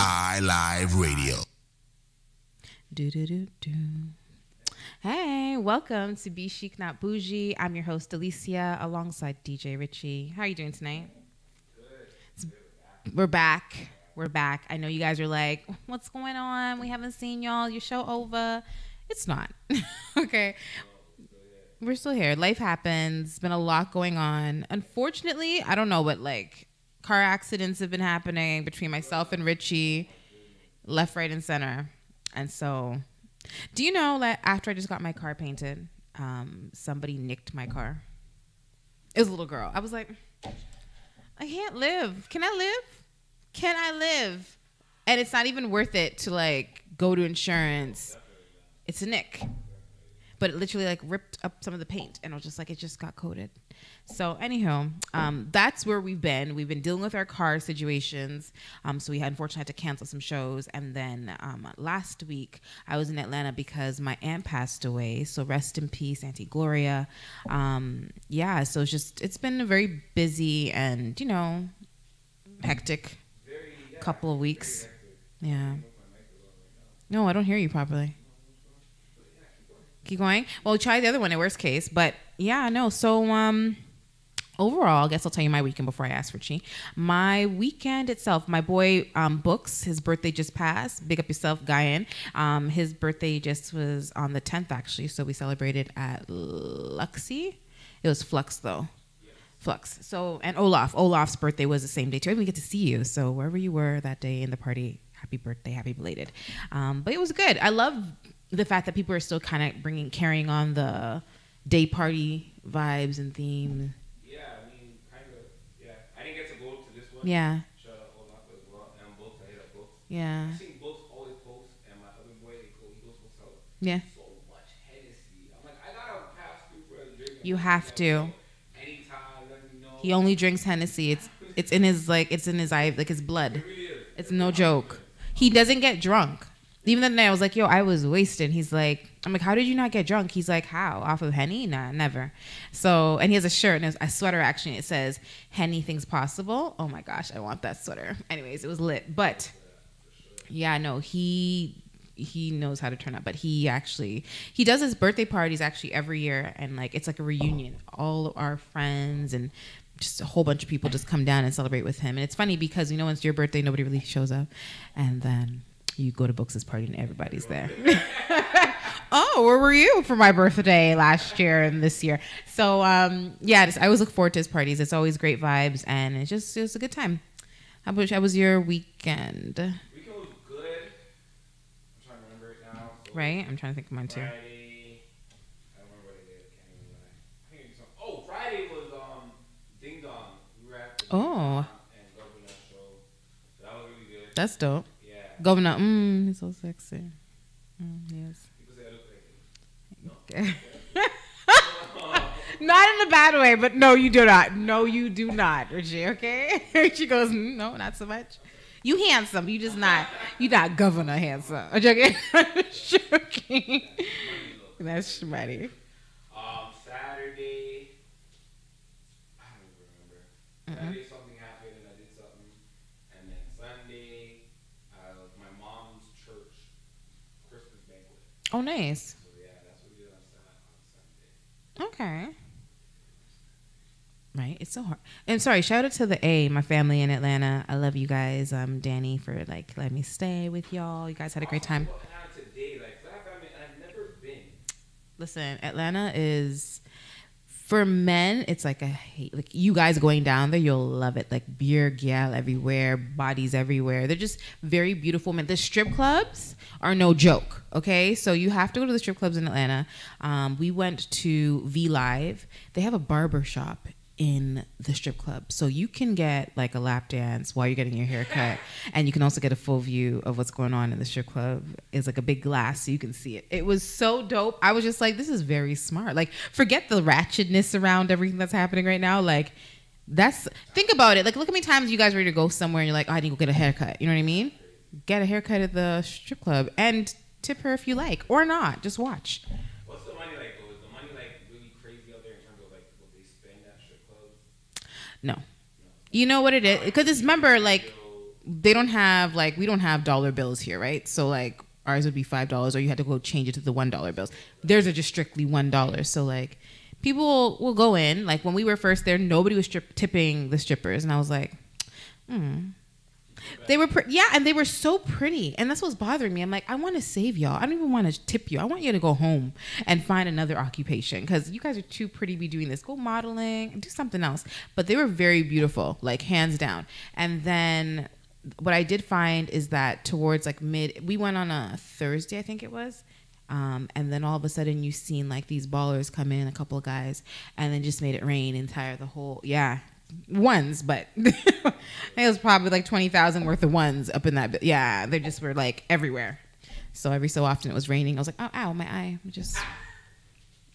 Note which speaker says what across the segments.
Speaker 1: iLive Radio.
Speaker 2: Do. Hey, welcome to bChic, Not Bougie. I'm your host, Alicia, alongside DJ Richie. How are you doing tonight? Good. We're back. I know you guys are like, what's going on? We haven't seen y'all. Your show over. It's not. Okay. We're still here. Life happens. It's been a lot going on. Unfortunately, I don't know, but like car accidents have been happening between myself and Richie, left, right, and center. And so, do you know that after I just got my car painted, somebody nicked my car? It was a little girl. I was like, I can't live. Can I live? Can I live? And it's not even worth it to like go to insurance. It's a nick. But it literally like ripped up some of the paint, and I was just like, it just got coated. So anyhow, that's where we've been. We've been dealing with our car situations. So we had unfortunately had to cancel some shows. And then last week I was in Atlanta because my aunt passed away. So rest in peace, Auntie Gloria. Yeah, so it's been a very busy and, you know, hectic couple of weeks. Yeah. No, I don't hear you properly. Keep going. Well, try the other one at worst case. But yeah, no. So overall, I guess I'll tell you my weekend before I ask Richie. My weekend itself, my boy Books, his birthday just passed. Big up yourself, Guyan. His birthday just was on the 10th, actually. So we celebrated at Luxie. It was Flux, though. Flux. So, and Olaf's birthday was the same day, too. I didn't get to see you. So wherever you were that day in the party, happy birthday, happy belated. But it was good. I love the fact that people are still kind of carrying on the day party vibes and theme.
Speaker 3: Yeah, I mean, kind of. Yeah, I didn't get to go to this one.
Speaker 2: Yeah.
Speaker 3: Shout out Olaf as well, and Books. I hit up Books.
Speaker 2: Yeah.
Speaker 3: I seen Books always post, and my other boy, he goes Books out.
Speaker 2: Yeah.
Speaker 3: So much Hennessy. I'm like, I gotta pass through for a drink.
Speaker 2: You have to.
Speaker 3: Anytime, let me know.
Speaker 2: He only drinks Hennessy. It's in his eye, like his blood.
Speaker 3: It really is.
Speaker 2: It's no joke. He doesn't get drunk. Even the night I was like, yo, I was wasted. He's like, I'm like, how did you not get drunk? He's like, how? Off of Henny? Nah, never. So, and he has a shirt and a sweater actually. It says, Henny Things Possible. Oh my gosh, I want that sweater. Anyways, it was lit. But yeah, no, he knows how to turn up. But he does his birthday parties actually every year. And like, it's like a reunion. All of our friends and just a whole bunch of people just come down and celebrate with him. And it's funny because, you know, when it's your birthday, nobody really shows up. And then you go to Books' party and everybody's there. Oh, where were you for my birthday last year and this year? So, yeah, I always look forward to his parties. It's always great vibes, and it was a good time. How was your weekend?
Speaker 3: Weekend was good. I'm trying to remember it now. So
Speaker 2: right? I'm trying to think of mine, too.
Speaker 3: Friday, I don't remember what I did. I can't even lie. I think I did something. Oh, Friday was Ding Dong. We were at the Ding Dong and Governor show. So that was really good.
Speaker 2: That's dope. Governor, he's so sexy. Yes.
Speaker 3: People say I look like him.
Speaker 2: No. Not in a bad way, but no, you do not. No, you do not, Richie, okay? She goes, no, not so much. You handsome, you just not. You not Governor handsome. I'm joking. I'm joking. That's shmutty.
Speaker 3: Saturday, I don't even remember. Saturday something happened and I did something. And then Sunday, my mom's church Christmas banquet.
Speaker 2: Oh, nice.
Speaker 3: So yeah, that's what we did on Sunday.
Speaker 2: Okay. Right, it's so hard. And sorry, shout out to the A, my family in Atlanta. I love you guys. Danny for like letting me stay with y'all. You guys had a great time.
Speaker 3: Today, like I've never been.
Speaker 2: Listen, Atlanta is, for men, it's like like you guys going down there, you'll love it. Like beer, gal everywhere, bodies everywhere. They're just very beautiful men. The strip clubs are no joke. Okay, so you have to go to the strip clubs in Atlanta. We went to V Live. They have a barber shop in the strip club, so you can get like a lap dance while you're getting your hair cut, and you can also get a full view of what's going on in the strip club. It's like a big glass so you can see it. It was so dope. I was just like, this is very smart. Like, forget the ratchetness around everything that's happening right now. Like, think about it. Like, look how many times you guys ready to go somewhere and you're like, oh, I need to go get a haircut. You know what I mean? Get a haircut at the strip club and tip her if you like, or not. Just watch.
Speaker 3: What's the money like, though? Is the money like really crazy out there in terms of like what they spend at strip clubs?
Speaker 2: No. You know what it is? Because it's, remember, like, they don't have like, we don't have dollar bills here, right? So like ours would be $5, or you had to go change it to the $1 bills. Theirs are just strictly $1. So like people will go in. Like when we were first there, nobody was tipping the strippers, and I was like, They were and they were so pretty, and that's what's bothering me. I'm like, I want to save y'all. I don't even want to tip you. I want you to go home and find another occupation, because you guys are too pretty to be doing this. Go modeling, do something else. But they were very beautiful, like hands down. And then what I did find is that towards like we went on a Thursday, I think it was. And then all of a sudden you seen like these ballers come in, a couple of guys, and then just made it rain the whole, ones, but it was probably like 20,000 worth of ones up in that. Yeah, they just were like everywhere. So every so often it was raining. I was like, oh, ow, my eye.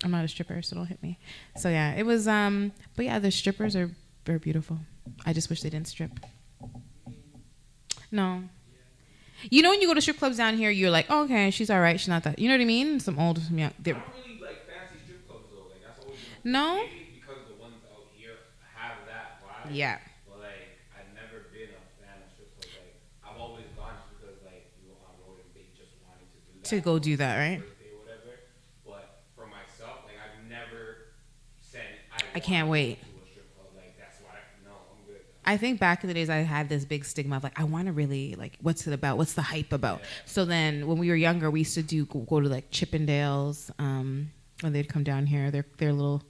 Speaker 2: I'm not a stripper, so don't hit me. So yeah, it was, but yeah, the strippers are very beautiful. I just wish they didn't strip. No. You know, when you go to strip clubs down here, you're like, oh, okay, she's all right. She's not that. You know what I mean? Some old, some young.
Speaker 3: I don't really like fancy strip clubs though. Like that's always
Speaker 2: no.
Speaker 3: Maybe because the ones out here have that vibe.
Speaker 2: Yeah.
Speaker 3: But like, I've never been a fan of strip clubs. Like, I've always gone just because like we were on road and they just wanted to do that.
Speaker 2: To go do that, right?
Speaker 3: Birthday or whatever. But for myself, like I've never said
Speaker 2: I can't wait. I think back in the days I had this big stigma of like, I want to really like, what's it about? What's the hype about? Yeah. So then when we were younger, we used to go to like Chippendales when they'd come down here, their little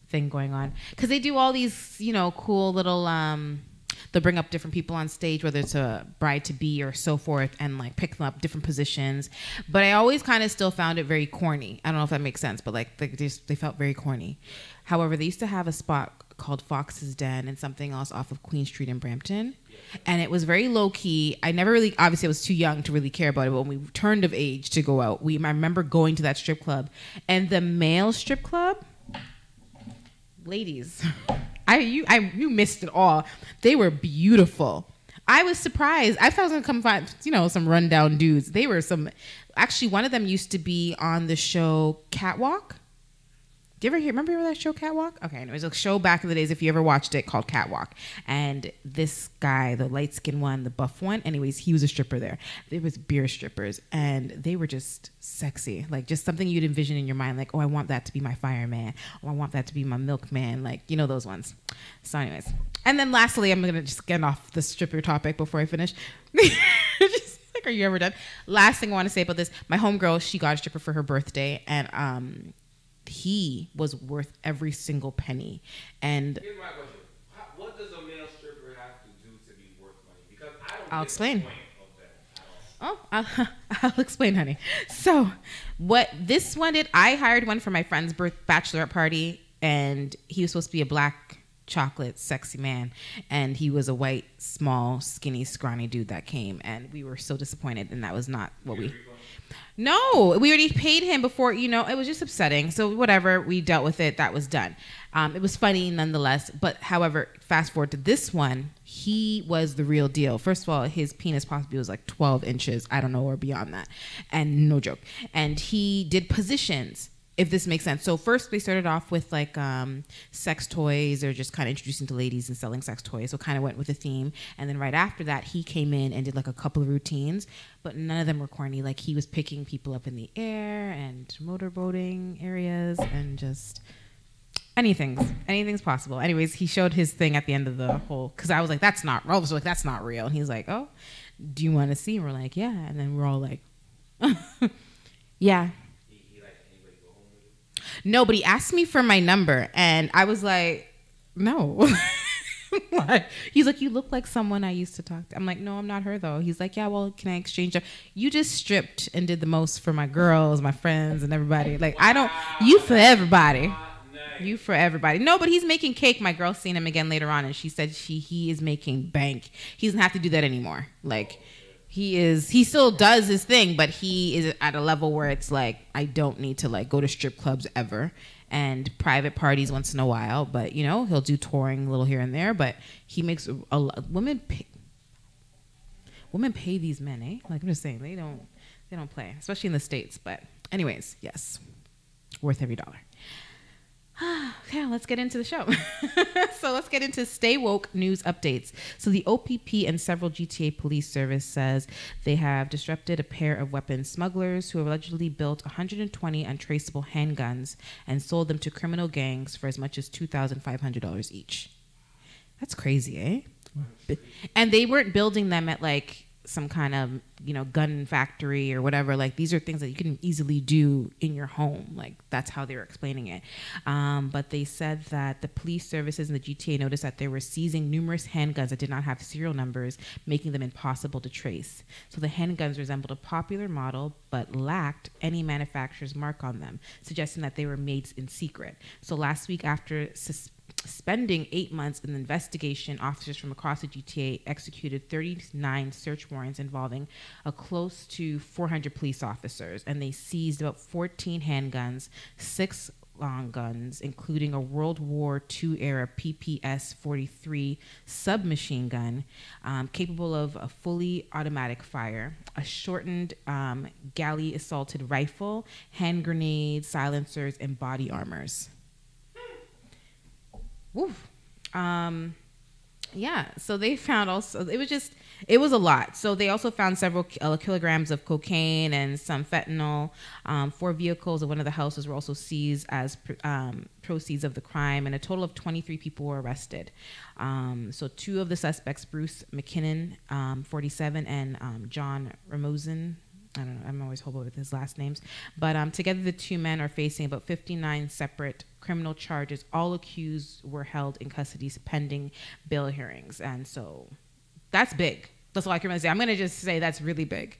Speaker 2: thing going on. Because they do all these, you know, cool little, they'll bring up different people on stage, whether it's a bride-to-be or so forth, and like pick them up different positions. But I always kind of still found it very corny. I don't know if that makes sense, but like they felt very corny. However, they used to have a spot called Fox's Den and something else off of Queen Street in Brampton. And it was very low key. I never really, obviously I was too young to really care about it, but when we turned of age to go out, I remember going to that strip club, and the male strip club, ladies, you missed it all. They were beautiful. I was surprised. I thought I was going to come find, you know, some rundown dudes. They were actually one of them used to be on the show Catwalk. Do you ever remember that show Catwalk? Okay, and it was a show back in the days, if you ever watched it, called Catwalk. And this guy, the light-skinned one, the buff one, anyways, he was a stripper there. There was beer strippers, and they were just sexy. Like, just something you'd envision in your mind, like, oh, I want that to be my fireman. Oh, I want that to be my milkman. Like, you know those ones. So anyways. And then lastly, I'm going to just get off the stripper topic before I finish. Just like, are you ever done? Last thing I want to say about this, my homegirl, she got a stripper for her birthday, and he was worth every single penny. And
Speaker 3: here's my question: what does a male stripper have to do to be worth money? Because I don't.
Speaker 2: I'll explain.
Speaker 3: The point of that at all.
Speaker 2: Oh, I'll explain, honey. So, what this one did, I hired one for my friend's bachelorette party, and he was supposed to be a black chocolate sexy man, and he was a white, small, skinny, scrawny dude that came, and we were so disappointed, and that was not what we. No, we already paid him before, you know, it was just upsetting. So whatever, we dealt with it. That was done. It was funny nonetheless. But however, fast forward to this one, he was the real deal. First of all, his penis possibly was like 12 inches. I don't know, or beyond that. And no joke. And he did positions, if this makes sense. So first they started off with like sex toys, or just kind of introducing to ladies and selling sex toys. So kind of went with the theme. And then right after that, he came in and did like a couple of routines, but none of them were corny. Like he was picking people up in the air and motorboating areas and just anything's possible. Anyways, he showed his thing at the end of the whole, because I was like, that's not real. And he's like, oh, do you want to see? And we're like, yeah. And then we're all like, yeah. No, but he asked me for my number, and I was like, no. Why? He's like, you look like someone I used to talk to. I'm like, no, I'm not her, though. He's like, yeah, well, can I exchange? You just stripped and did the most for my girls, my friends, and everybody. Like, you for everybody. You for everybody. No, but he's making cake. My girl seen him again later on, and she said he is making bank. He doesn't have to do that anymore. Like, he still does his thing, but he is at a level where it's like, I don't need to like go to strip clubs ever, and private parties once in a while. But you know, he'll do touring a little here and there. But he makes women pay these men, eh? Like I'm just saying, they don't play, especially in the States. But anyways, yes, worth every dollar. Okay, let's get into the show. So let's get into Stay Woke news updates. So the OPP and several GTA police service says they have disrupted a pair of weapons smugglers who allegedly built 120 untraceable handguns and sold them to criminal gangs for as much as $2,500 each. That's crazy, eh? And they weren't building them at like some kind of, gun factory or whatever. Like, these are things that you can easily do in your home. Like, that's how they were explaining it. But they said that the police services in the GTA noticed that they were seizing numerous handguns that did not have serial numbers, making them impossible to trace. So the handguns resembled a popular model, but lacked any manufacturer's mark on them, suggesting that they were made in secret. So last week, after spending 8 months in the investigation, officers from across the GTA executed 39 search warrants involving a close to 400 police officers, and they seized about 14 handguns, 6 long guns, including a World War II era PPS-43 submachine gun capable of a fully automatic fire, a shortened galley assaulted rifle, hand grenades, silencers, and body armors. Woof. Yeah, so they found also, it was a lot. So they also found several kilograms of cocaine and some fentanyl. 4 vehicles of one of the houses were also seized as proceeds of the crime, and a total of 23 people were arrested. So 2 of the suspects, Bruce McKinnon, 47, and John Ramosin, I don't know, I'm always horrible with his last names. But together the 2 men are facing about 59 separate criminal charges. All accused were held in custody pending bail hearings. And so that's big. That's all I can really say. I'm going to just say that's really big.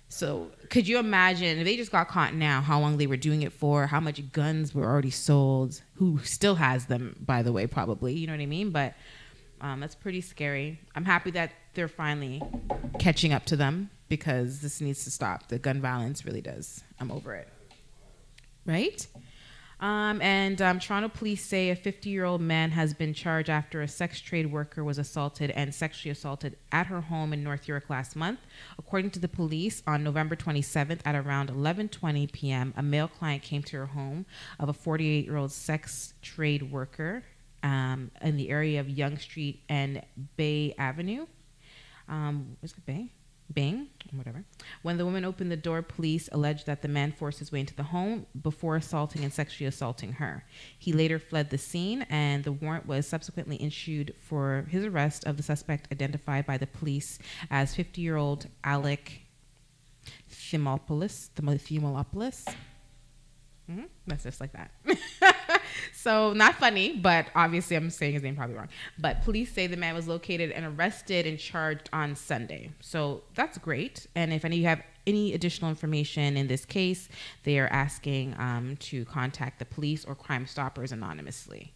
Speaker 2: So could you imagine if they just got caught now, how long they were doing it for, how much guns were already sold, who still has them, by the way, probably, you know what I mean? But that's pretty scary. I'm happy that they're finally catching up to them, because this needs to stop. The gun violence really does. I'm over it. Right? And Toronto police say a 50-year-old man has been charged after a sex trade worker was assaulted and sexually assaulted at her home in North York last month. According to the police, on November 27th at around 11:20 p.m., a male client came to her home of a 48-year-old sex trade worker in the area of Yonge Street and Bay Avenue. Was it Bay? Bang, whatever. When the woman opened the door, police alleged that the man forced his way into the home before assaulting and sexually assaulting her. He later fled the scene, and the warrant was subsequently issued for his arrest of the suspect, identified by the police as 50-year-old Alec Thimopoulos. That's just like that. So not funny, but obviously I'm saying his name probably wrong. But police say the man was located and arrested and charged on Sunday. So that's great. And if any of you have any additional information in this case, they are asking to contact the police or Crime Stoppers anonymously.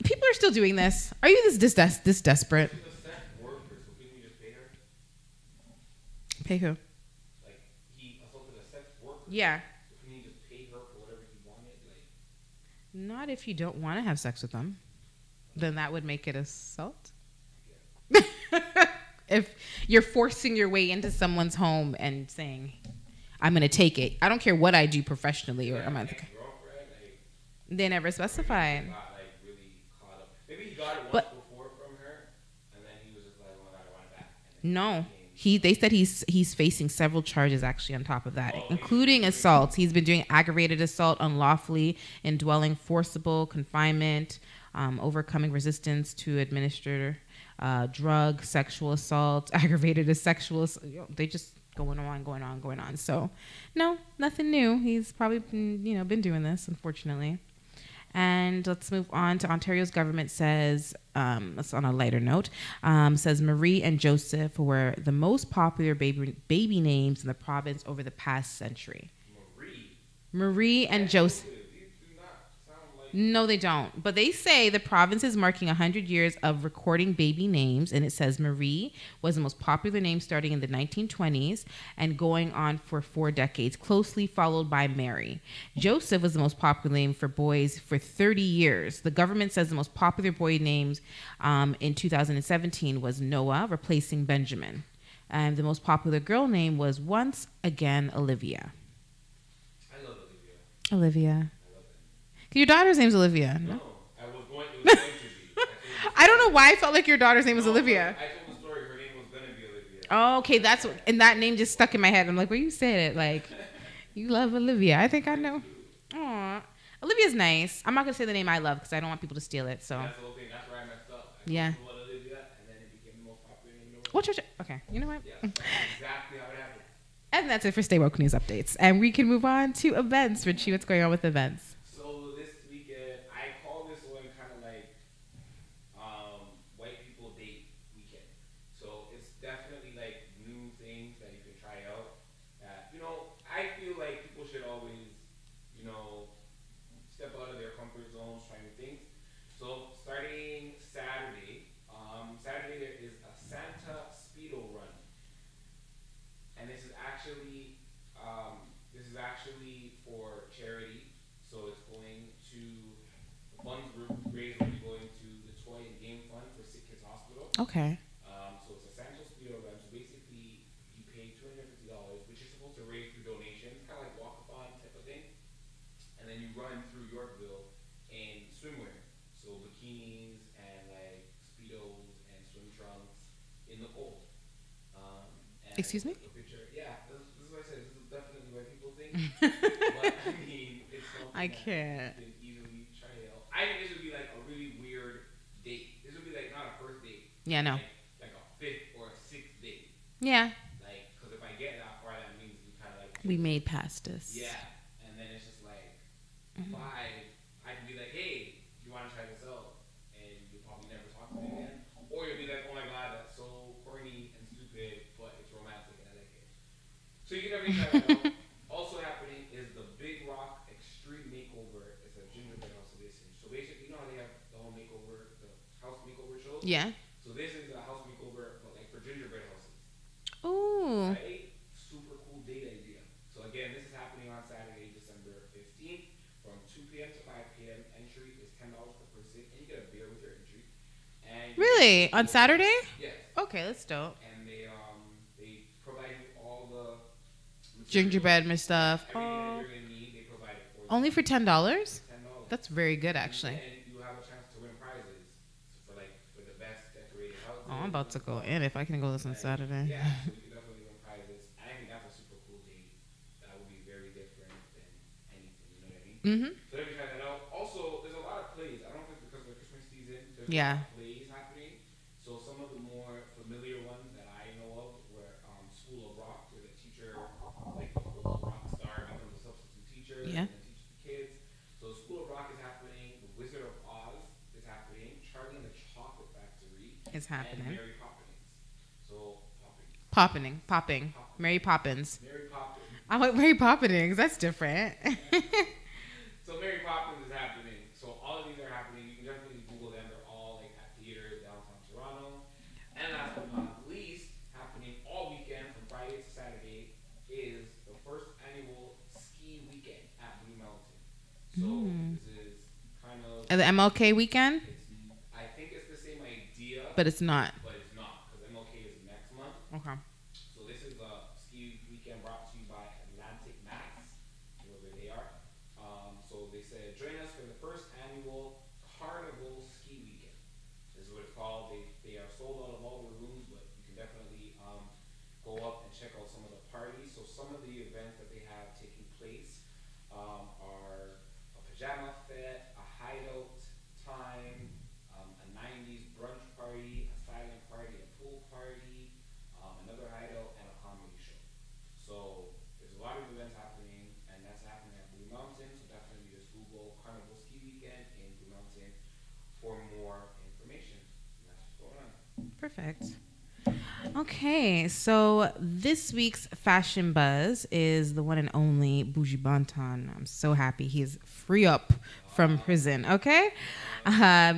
Speaker 2: People are still doing this. Are you this desperate?
Speaker 3: She's a sex worker, so couldn't you just pay her?
Speaker 2: Pay who?
Speaker 3: Like, he assaulted a sex worker.
Speaker 2: Yeah. Not if you don't want to have sex with them. Then that would make it assault. Yeah. If you're forcing your way into someone's home and saying, I'm going to take it. I don't care what I do professionally. Or I'm not. They never specified.
Speaker 3: Maybe he got it once before from her, and then he was just like, well, I want it back.
Speaker 2: No. They said he's facing several charges actually on top of that, including assaults. He's been doing aggravated assault, unlawfully indwelling, forcible confinement, overcoming resistance to administer drug, sexual assault, aggravated sexual assault. They just going on. So, no, nothing new. He's probably been doing this, unfortunately. And let's move on to Ontario's government says, that's on a lighter note, says Marie and Joseph were the most popular baby names in the province over the past century. Marie and Joseph. No, they don't. But they say the province is marking 100 years of recording baby names, and it says Marie was the most popular name starting in the 1920s and going on for 4 decades, closely followed by Mary. Joseph was the most popular name for boys for 30 years. The government says the most popular boy names in 2017 was Noah, replacing Benjamin. And the most popular girl name was once again Olivia.
Speaker 3: I love Olivia.
Speaker 2: Olivia. Your daughter's name's Olivia.
Speaker 3: No, it was going to be.
Speaker 2: I don't know why I felt like your daughter's name was Olivia.
Speaker 3: I told the story. Her name was gonna be Olivia.
Speaker 2: Oh, okay, and that name just stuck in my head. I'm like, well, you said it like you love Olivia. I think I know. Aw, Olivia's nice. I'm not gonna say the name I love because I don't want people to steal it. So
Speaker 3: that's the whole thing. That's where I messed up.
Speaker 2: Yeah.
Speaker 3: Olivia, and then it became the most popular name in the world.
Speaker 2: What's your okay? You know what?
Speaker 3: Yeah, that's exactly how it happened.
Speaker 2: And that's it for Stay Woke News updates. And we can move on to events. Richie, what's going on with events?
Speaker 3: So this weekend, I call this one kind of like white people date weekend. So it's definitely like new things that you can try out. I feel like people should always, step out of their comfort zones, try new things. So starting Saturday, there is a Santa Speedo run. And this is actually for charity. So it's going to the funds raised will be going to the Toy and Game Fund for Sick Kids Hospital.
Speaker 2: Okay.
Speaker 3: So it's a Sancho Speedo run. So basically, you pay $250, which you're supposed to raise through donations, kind of like walk-a-thon type of thing. And then you run through Yorkville in swimwear, so bikinis and like speedos and swim trunks in the cold.
Speaker 2: Excuse me?
Speaker 3: This is what I said. This is definitely what people think. But I mean, it's something
Speaker 2: I can't.
Speaker 3: You can easily try it out. I think this would be like a really weird date. This would be like not a first date.
Speaker 2: Yeah, no.
Speaker 3: Like a fifth or a sixth date.
Speaker 2: Yeah.
Speaker 3: Like, because if I get that far, that means we kind of like.
Speaker 2: We made past this.
Speaker 3: Yeah, and then it's just like 5. I can be like, hey, you want to try this out, and you'll probably never talk to me again. Or you'll be like, oh my god, that's so corny and stupid, but it's romantic and I like it. So you can definitely try that out. Also happening is the Big Rock Extreme Makeover. It's a gingerbread house edition. So basically, you know how they have the whole makeover, the house makeover shows?
Speaker 2: Yeah.
Speaker 3: So this is a house makeover, but like for gingerbread houses.
Speaker 2: Ooh.
Speaker 3: Right? Super cool date idea. So again, this is happening on Saturday, December 15th from 2 p.m. to 5 p.m. Entry is $10 per person, and you get a beer with your entry. And
Speaker 2: Really? On Saturday?
Speaker 3: Yes.
Speaker 2: Okay, that's dope.
Speaker 3: And they provide you all the
Speaker 2: Gingerbread and stuff.
Speaker 3: Everything that you're gonna need, they provide it for you.
Speaker 2: Only for $10?
Speaker 3: $10.
Speaker 2: That's very good, actually.
Speaker 3: And you have a chance to win prizes for the best decorated houses.
Speaker 2: Oh, I'm about to go in if I can go this on Saturday.
Speaker 3: Yeah, so you can definitely win prizes. I think that's a super cool date. That would be very different than anything. You know what I mean?
Speaker 2: Mm-hmm.
Speaker 3: So let me try that out. Also, there's a lot of plays. I don't know if it's because of the Christmas season. There's a
Speaker 2: Yeah.
Speaker 3: lot of plays happening. So some of the more familiar ones that I know of were School of Rock, where the teacher, like the whole rock star, becomes a substitute teacher
Speaker 2: Yeah.
Speaker 3: and then teaches the kids. So School of Rock is happening. The Wizard of Oz is happening. Charlie and the Chocolate Factory
Speaker 2: It's happening.
Speaker 3: and Mary Poppins. So
Speaker 2: Popping. Mary Poppins.
Speaker 3: Mary Poppins.
Speaker 2: I'm like, Mary Poppins. That's different.
Speaker 3: So Mary Poppins is happening. So all of these are happening. You can definitely Google them. They're all like at theaters downtown Toronto. And last but not least, happening all weekend from Friday to Saturday is the first annual ski weekend at Blue Mountain. So this is kind of
Speaker 2: And the MLK weekend?
Speaker 3: I think it's the same idea,
Speaker 2: But it's not.
Speaker 3: because MLK is next month.
Speaker 2: Okay.
Speaker 3: So this is a ski weekend brought to you by Atlantic Mass, whoever they are. So they said, join us for the first annual Carnival Ski Weekend. This is what it's called. They are sold out of all the rooms, but you can definitely go up and check out some of the parties. So some of the events that they have taking place are a pajama fete, a hideout time, a 90s brunch party, a silent party, a pool party, another hideout, and a comedy show. So there's a lot of events happening, and that's happening at Blue Mountain. So definitely just Google Carnival Ski Weekend in Blue Mountain for more information. And that's what's going on.
Speaker 2: Perfect. Okay, so this week's fashion buzz is the one and only Bougie Bantan. I'm so happy he's free up from prison. Okay,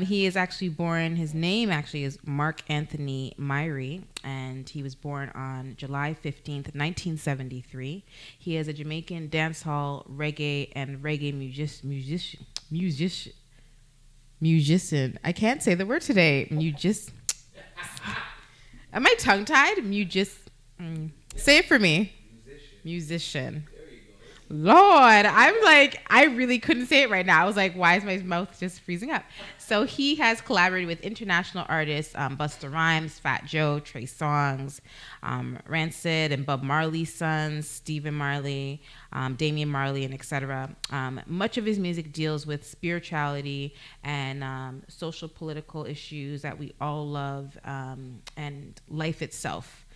Speaker 2: he is actually born. His name actually is Mark Anthony Myrie, and he was born on July 15th, 1973. He is a Jamaican dancehall, reggae, and reggae musician. I can't say the word today. Am I tongue-tied? Say it for me.
Speaker 3: Musician.
Speaker 2: Musician.
Speaker 3: There you go.
Speaker 2: Lord, I'm like, I really couldn't say it right now. I was like, why is my mouth just freezing up? So he has collaborated with international artists, Busta Rhymes, Fat Joe, Trey Songz, Rancid, and Bob Marley's sons, Stephen Marley, Damian Marley, and etc. Much of his music deals with spirituality and social political issues that we all love, and life itself.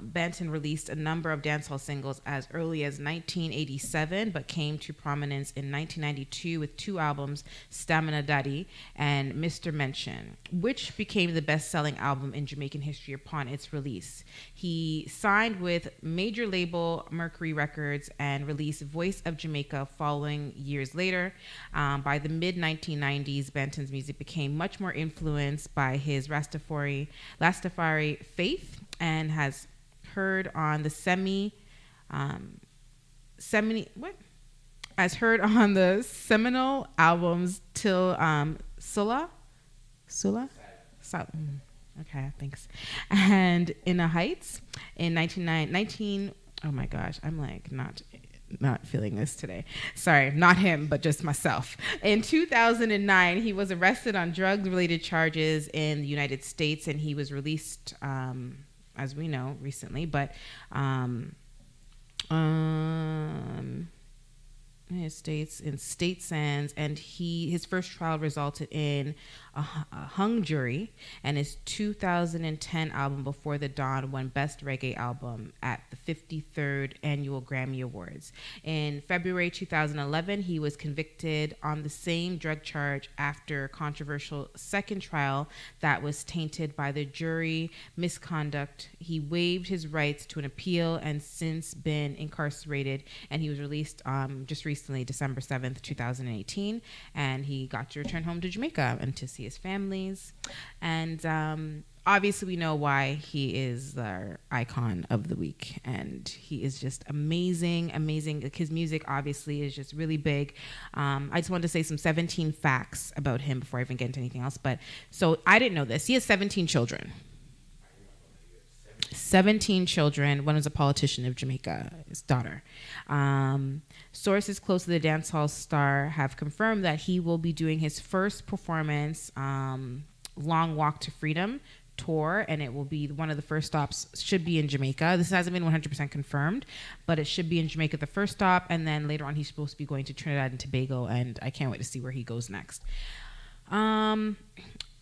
Speaker 2: Benton released a number of dancehall singles as early as 1987, but came to prominence in 1992 with 2 albums, Stamina Daddy and Mr. Mention, which became the best-selling album in Jamaican history upon its release. He signed with major label Mercury Records and released Voice of Jamaica following years later. By the mid-1990s, Benton's music became much more influenced by his Rastafari faith, and has heard on the seminal albums Till Sula? Okay, thanks. And In the Heights in 19. Oh my gosh, I'm like not feeling this today. Sorry, not him, but just myself. In 2009, he was arrested on drug-related charges in the United States, and he was released, as we know, recently. But States in state sands, and his first trial resulted in a hung jury, and his 2010 album Before the Dawn won Best Reggae Album at the 53rd Annual Grammy Awards. In February 2011, he was convicted on the same drug charge after a controversial second trial that was tainted by the jury misconduct. He waived his rights to an appeal and since been incarcerated, and he was released just recently, December 7th, 2018, and he got to return home to Jamaica and to see his families. And obviously we know why he is our icon of the week, and he is just amazing. His music obviously is just really big. I just wanted to say some 17 facts about him before I even get into anything else. But so I didn't know this. He has 17 children. 17 children. One was a politician of Jamaica, his daughter. Sources close to the dancehall star have confirmed that he will be doing his first performance, Long Walk to Freedom tour, and it will be one of the first stops, should be in Jamaica. This hasn't been 100% confirmed, but it should be in Jamaica the first stop, and then later on he's supposed to be going to Trinidad and Tobago, and I can't wait to see where he goes next. I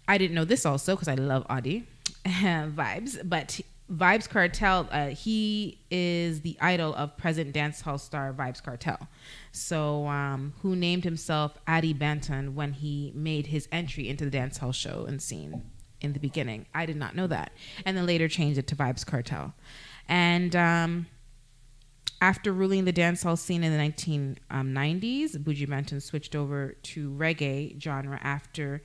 Speaker 2: didn't know this also because I love Audi vibes, but Vybz Kartel, he is the idol of present dancehall star Vybz Kartel. So, who named himself Addy Benton when he made his entry into the dancehall show and scene in the beginning. I did not know that. And then later changed it to Vybz Kartel. And after ruling the dancehall scene in the 1990s, Bougie Benton switched over to reggae genre after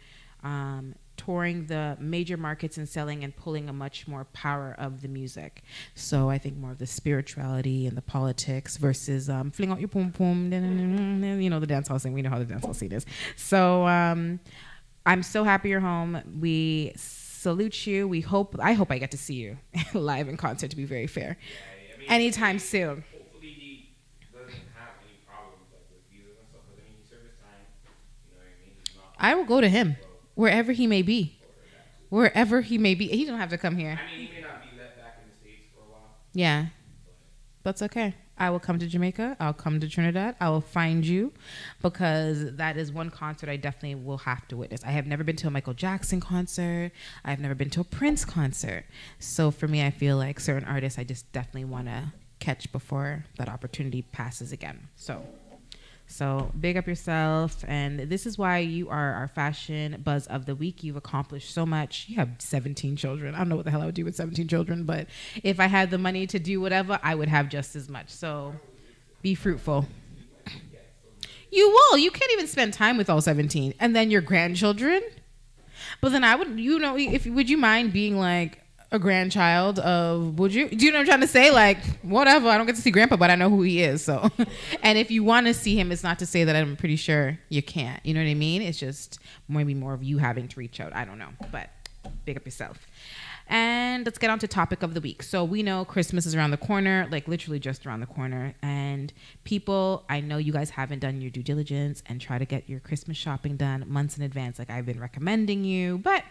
Speaker 2: touring the major markets and selling and pulling a much more power of the music. So I think more of the spirituality and the politics versus fling out your pum pum, you know, the dancehall scene. We know how the dancehall scene is. So I'm so happy you're home. We salute you. I hope I get to see you live in concert, to be very fair.
Speaker 3: Yeah, I mean,
Speaker 2: anytime soon.
Speaker 3: Hopefully he doesn't have any problems like with visas and stuff. Because I mean, he served his time. You know what I mean? He's not.
Speaker 2: I will go to him. Wherever he may be. Wherever he may be. He don't have to come here.
Speaker 3: I mean, he may not be let back in the States for a while.
Speaker 2: Yeah. That's okay. I will come to Jamaica. I'll come to Trinidad. I will find you, because that is one concert I definitely will have to witness. I have never been to a Michael Jackson concert. I've never been to a Prince concert. So for me, I feel like certain artists I just definitely want to catch before that opportunity passes again. So big up yourself, and this is why you are our fashion buzz of the week. You've accomplished so much. You have 17 children. I don't know what the hell I would do with 17 children, but if I had the money to do whatever, I would have just as much. So be fruitful. You will. You can't even spend time with all 17. And then your grandchildren. But then I would, you know, would you mind being like a grandchild of, would you? Do you know what I'm trying to say? Like, whatever. I don't get to see grandpa, but I know who he is. So, and if you want to see him, it's not to say that I'm pretty sure you can't. You know what I mean? It's just maybe more of you having to reach out. I don't know. But big up yourself. And let's get on to topic of the week. So we know Christmas is around the corner, like literally just around the corner. And people, I know you guys haven't done your due diligence and try to get your Christmas shopping done months in advance, like I've been recommending you, but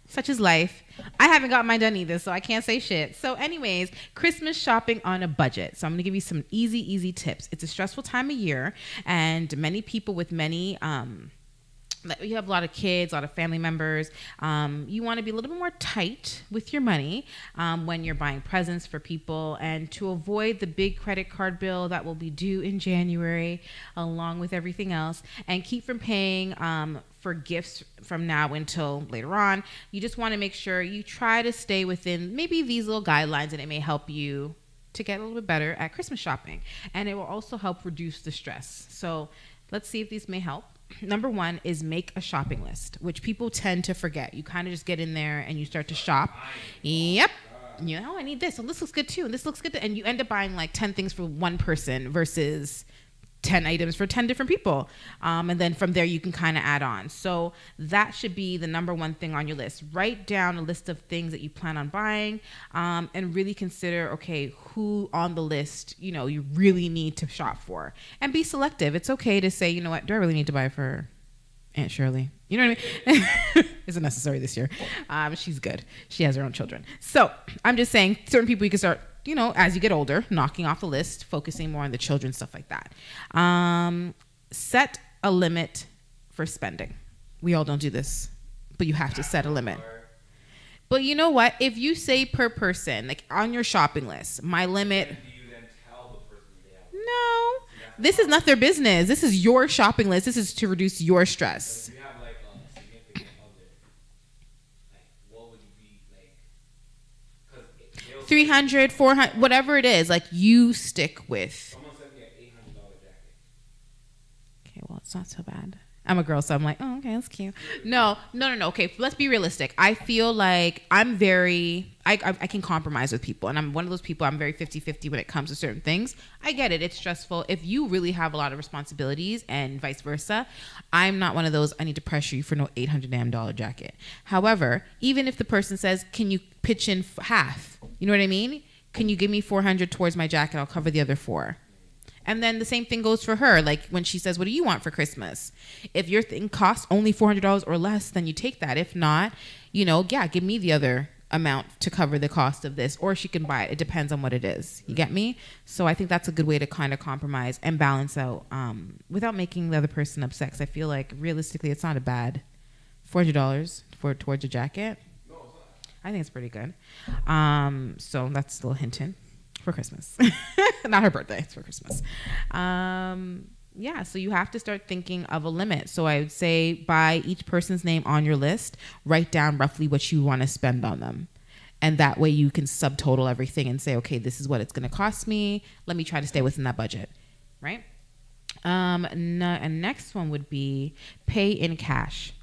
Speaker 2: such is life. I haven't got mine done either, so I can't say shit. So anyways, Christmas shopping on a budget. So I'm going to give you some easy tips. It's a stressful time of year, and many people with many you have a lot of kids, a lot of family members. You want to be a little bit more tight with your money when you're buying presents for people, and to avoid the big credit card bill that will be due in January along with everything else, and keep from paying for gifts from now until later on. You just want to make sure you try to stay within maybe these little guidelines, and it may help you to get a little bit better at Christmas shopping, and it will also help reduce the stress. So let's see if these may help. Number one is make a shopping list, which people tend to forget. You kind of just get in there and you start to shop. Yep. You know, I need this. And this looks good too. And this looks good. And you end up buying like 10 things for one person versus 10 items for 10 different people. And then from there, you can kind of add on. So that should be the number one thing on your list. Write down a list of things that you plan on buying, and really consider, okay, who on the list, you know, you really need to shop for, and be selective. It's okay to say, you know what, do I really need to buy for Aunt Shirley? You know what I mean? Isn't necessary this year. She's good. She has her own children. So I'm just saying, certain people you can start, you know, as you get older, knocking off the list, focusing more on the children, stuff like that. Set a limit for spending. We all don't do this, but you have to set a limit. But you know what? If you say per person, like on your shopping list, my limit. Do you then tell the person they have? No, this is not their business. This is your shopping list. This is to reduce your stress. If you have like a significant other, like what would you be like? 300, 400, whatever it is, like you stick with. Someone sent me an $800 jacket. Okay, well, it's not so bad. I'm a girl, so I'm like, oh, okay, that's cute. No. Okay, let's be realistic. I feel like I'm very, I can compromise with people. And I'm one of those people, I'm very 50-50 when it comes to certain things. I get it. It's stressful. If you really have a lot of responsibilities and vice versa, I'm not one of those, I need to pressure you for no $800 jacket. However, even if the person says, can you pitch in half? You know what I mean? Can you give me $400 towards my jacket? I'll cover the other $400. And then the same thing goes for her. Like when she says, what do you want for Christmas? If your thing costs only $400 or less, then you take that. If not, you know, yeah, give me the other amount to cover the cost of this, or she can buy it. It depends on what it is. You get me? So I think that's a good way to kind of compromise and balance out without making the other person upset. 'Cause I feel like realistically, it's not a bad $400 towards a jacket. No, it's not. I think it's pretty good. So that's a little hint for Christmas. Not her birthday, it's for Christmas. Yeah, so you have to start thinking of a limit. So I would say by each person's name on your list, write down roughly what you want to spend on them. And that way you can subtotal everything and say, okay, this is what it's going to cost me. Let me try to stay within that budget, right? And next one would be pay in cash.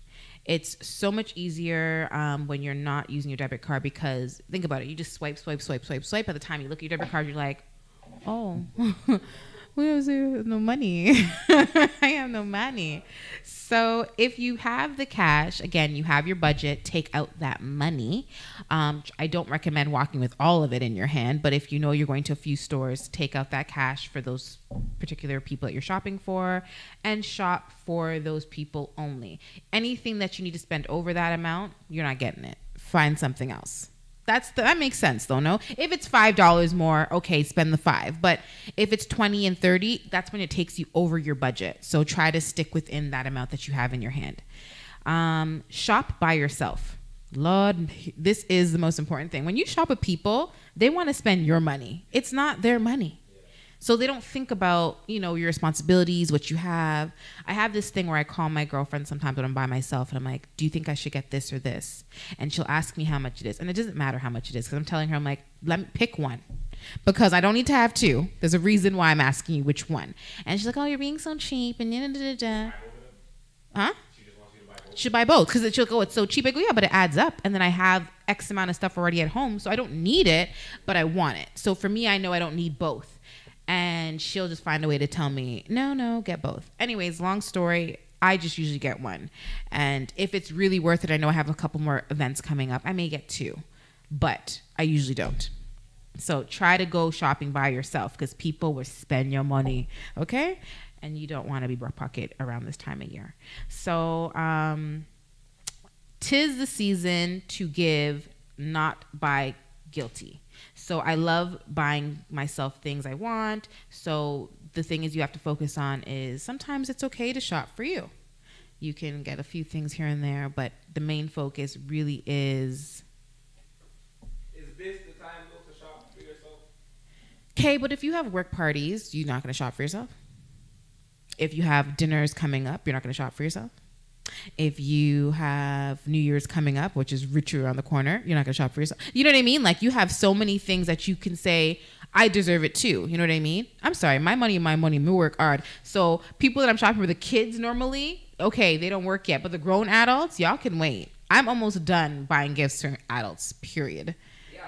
Speaker 2: It's so much easier when you're not using your debit card, because think about it. You just swipe. By the time you look at your debit card, you're like, oh, we have no money. I have no money. So if you have the cash, again, you have your budget, take out that money. I don't recommend walking with all of it in your hand, but if you know you're going to a few stores, take out that cash for those particular people that you're shopping for, and shop for those people only. Anything that you need to spend over that amount, you're not getting it. Find something else. That makes sense though, no? If it's $5 more, okay, spend the $5. But if it's 20 and 30, that's when it takes you over your budget. So try to stick within that amount that you have in your hand. Shop by yourself. Lord, this is the most important thing. When you shop with people, they want to spend your money. It's not their money. So they don't think about, you know, your responsibilities, what you have. I have this thing where I call my girlfriend sometimes when I'm by myself, and I'm like, do you think I should get this or this? And she'll ask me how much it is. And it doesn't matter how much it is, because I'm telling her, I'm like, let me pick one, because I don't need to have two. There's a reason why I'm asking you which one. And she's like, oh, you're being so cheap. And huh? She should buy both, because she'll go, it's so cheap. I go, yeah, but it adds up. And then I have X amount of stuff already at home, so I don't need it, but I want it. So for me, I know I don't need both. And she'll just find a way to tell me, no, get both. Anyways, long story, I just usually get one. And if it's really worth it, I know I have a couple more events coming up, I may get two. but I usually don't. So try to go shopping by yourself because people will spend your money, okay? And you don't want to be broke pocket around this time of year. So 'tis the season to give, not buy guilty. So I love buying myself things I want. So the thing is you have to focus on is sometimes it's okay to shop for you. You can get a few things here and there, but the main focus really is...
Speaker 3: Is this the time though to shop for yourself?
Speaker 2: Okay, but if you have work parties, you're not going to shop for yourself. If you have dinners coming up, you're not going to shop for yourself. If you have New Year's coming up, which is richer around the corner, you're not going to shop for yourself. You know what I mean? Like, you have so many things that you can say, I deserve it too. You know what I mean? I'm sorry. My money, me work hard. So people that I'm shopping for, the kids normally, okay, they don't work yet. But the grown adults, y'all can wait. I'm almost done buying gifts for adults, period.
Speaker 3: Yeah,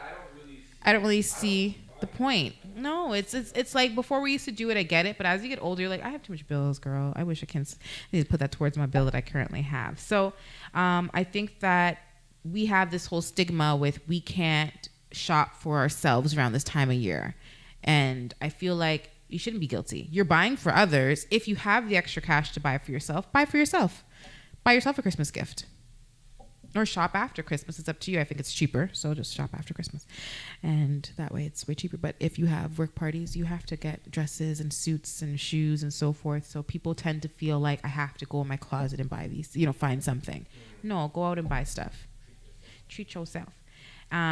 Speaker 2: I don't really see the point. No, it's like before we used to do it, I get it. But as you get older, you're like, I have too much bills, girl. I wish I can need to put that towards my bill that I currently have. So I think that we have this whole stigma with we can't shop for ourselves around this time of year. And I feel like you shouldn't be guilty. You're buying for others. If you have the extra cash to buy for yourself, buy for yourself. Buy yourself a Christmas gift. Or shop after Christmas. It's up to you. I think it's cheaper. So just shop after Christmas. And that way it's way cheaper. But if you have work parties, you have to get dresses and suits and shoes and so forth. So people tend to feel like I have to go in my closet and buy these, find something. No, go out and buy stuff. Treat yourself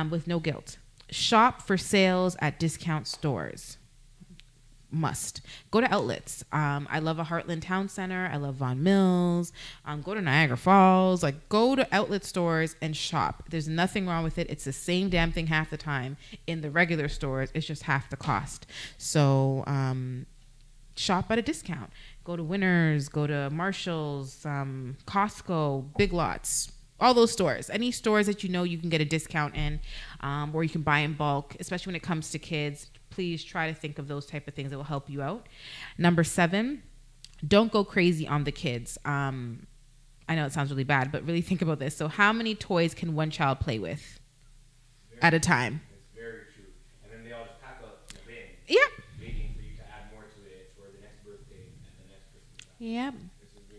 Speaker 2: with no guilt. Shop for sales at discount stores. Must go to outlets. I love a Heartland Town Center. I love Von Mills. Go to Niagara Falls. Like, go to outlet stores and shop. There's nothing wrong with it. It's the same damn thing half the time in the regular stores. It's just half the cost. So shop at a discount. Go to Winners. Go to Marshalls, Costco, Big Lots. All those stores. Any stores that you can get a discount in, or you can buy in bulk, especially when it comes to kids. Please try to think of those type of things that will help you out. Number 7, don't go crazy on the kids. I know it sounds really bad, but really think about this. So how many toys can one child play with at a time?
Speaker 3: It's very true. And then they all just pack up in a bin.
Speaker 2: Yep.
Speaker 3: Waiting for you to add more to it for the next birthday and the next Christmas.
Speaker 2: Yep.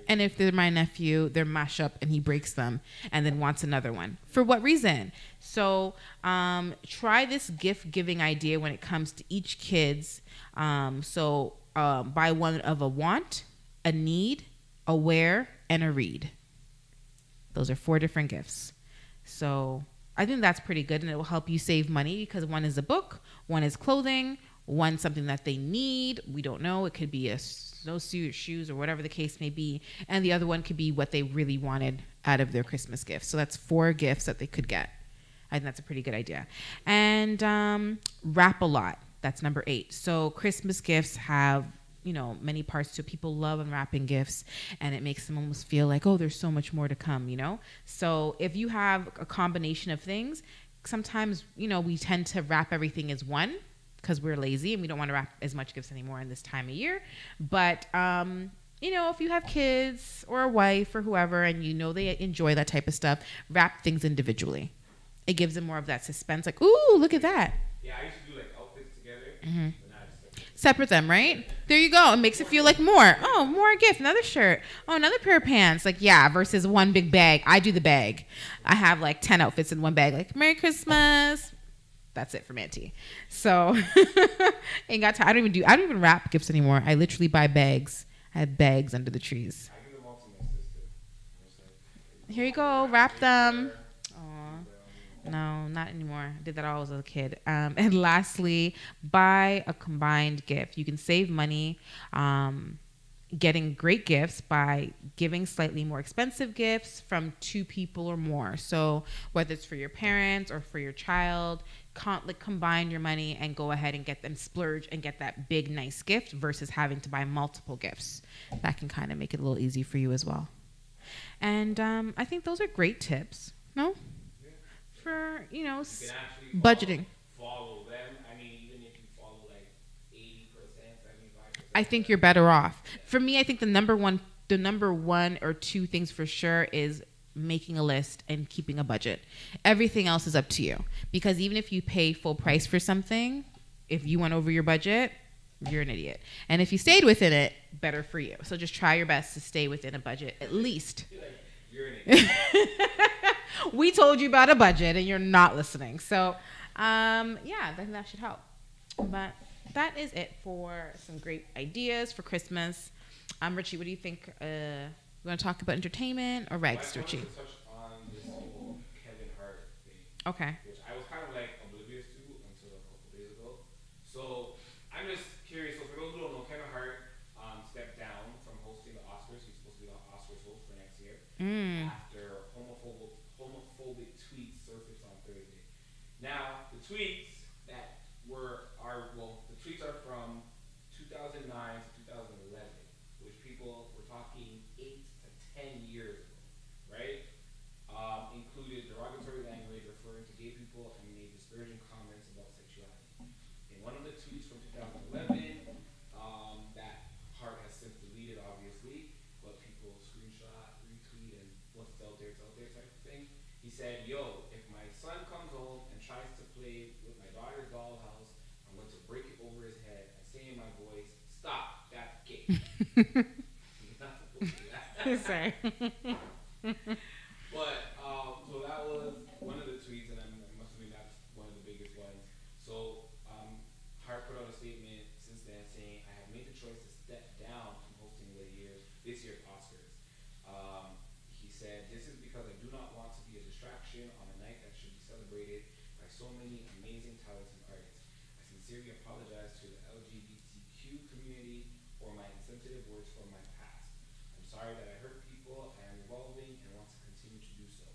Speaker 2: And if they're my nephew, they're mash up and he breaks them and then wants another one. For what reason? So try this gift giving idea when it comes to each kid's. Buy one of a want, a need, a wear, and a read. Those are 4 different gifts. So I think that's pretty good, and it will help you save money because one is a book, one is clothing, one something that they need. We don't know. It could be a snowsuit, shoes, or whatever the case may be. And the other one could be what they really wanted out of their Christmas gift. So that's 4 gifts that they could get. I think that's a pretty good idea. And wrap a lot. That's number 8. So Christmas gifts have, many parts to it. People love unwrapping gifts, and it makes them almost feel like, oh, there's so much more to come, So if you have a combination of things, sometimes, we tend to wrap everything as one, because we're lazy and we don't want to wrap as much gifts anymore in this time of year. But, if you have kids or a wife or whoever and they enjoy that type of stuff, wrap things individually. It gives them more of that suspense. Like, ooh, look at that.
Speaker 3: Yeah, I used to do like outfits together.
Speaker 2: Mm-hmm.
Speaker 3: But now I just
Speaker 2: separate them, right? There you go. It makes it feel like more. Oh, more gift, another shirt. Oh, another pair of pants. Like, yeah, versus one big bag. I do the bag. I have like 10 outfits in one bag. Like, Merry Christmas. That's it for Manti. So ain't got time. I don't even wrap gifts anymore. I literally buy bags. I have bags under the trees.
Speaker 3: I give them all to my sister.
Speaker 2: Here you go. Wrap them. Aw. No, not anymore. I did that all as a kid. And lastly, buy a combined gift. You can save money getting great gifts by giving slightly more expensive gifts from 2 people or more. So whether it's for your parents or for your child, combine your money and go ahead and get them splurge and get that big nice gift versus having to buy multiple gifts. That can kind of make it a little easy for you as well. And I think those are great tips. No?
Speaker 3: Yeah.
Speaker 2: For,
Speaker 3: You can actually
Speaker 2: budgeting.
Speaker 3: Follow them. I mean, even if you follow like 80%, 75%.
Speaker 2: I think you're better off. For me, I think the number one or 2 things for sure is making a list and keeping a budget. Everything else is up to you. Because even if you pay full price for something, if you went over your budget, you're an idiot. And if you stayed within it, better for you. So just try your best to stay within a budget, at least.
Speaker 3: You're an idiot.
Speaker 2: We told you about a budget and you're not listening. So, I think that should help. But that is it for some great ideas for Christmas. Richie, what do you think? You want to talk about entertainment or regs, Richie?
Speaker 3: I wanted to touch on this whole Kevin Hart thing.
Speaker 2: Okay.
Speaker 3: Which I was kind of like oblivious to until a couple days ago. So I'm just curious. So for those who don't know, Kevin Hart stepped down from hosting the Oscars. He's supposed to be the Oscars host for next year after homophobic tweets surfaced on Thursday. Now the tweets the tweets are from 2009 to 2011, which people were talking 8 to 10 years ago, right? Included derogatory language referring to gay people and made disparaging comments about sexuality. In one of the tweets from 2011, that Hart has since deleted, obviously, but people screenshot, retweet, and once it's out there type of thing. He said, "Yo, if my son comes home and tries to play with my daughter's dollhouse, I'm going to break it over his head and say in my voice, stop, that's gay." He's not supposed to do that.
Speaker 2: Sorry.
Speaker 3: But, so that was one of the tweets, and I'm assuming that's one of the biggest ones. So, Hart put out a statement since then saying, "I have made the choice to step down from hosting this year's Oscars." He said, "This is because I do not want to be a distraction on a night that should be celebrated by so many amazing, talented artists. I sincerely apologize to the LGBTQ community for my insensitive words from my past. I'm sorry that I hurt people. I am evolving and want to continue to do so.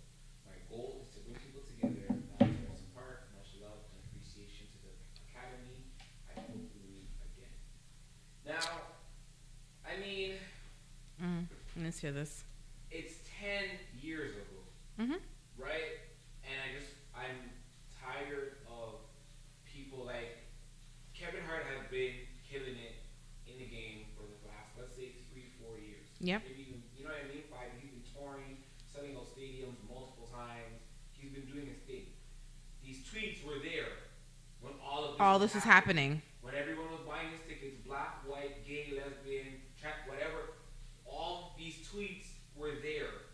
Speaker 3: My goal is to bring people together, not tear us apart. Much love and appreciation to the Academy. I hope we meet again." Now, I mean,
Speaker 2: Let's hear this.
Speaker 3: it's 10 years ago, right? And I'm tired of people like Kevin Hart has been killing it in the game for the last, let's say, 3-4 years.
Speaker 2: Yep.
Speaker 3: Maybe even, you know what I mean? 5. He's been touring, selling out stadiums multiple times. He's been doing his thing. These tweets were there when all this was
Speaker 2: happening.
Speaker 3: When everyone was buying his tickets, black, white, gay, lesbian, trans, whatever, all these tweets were there.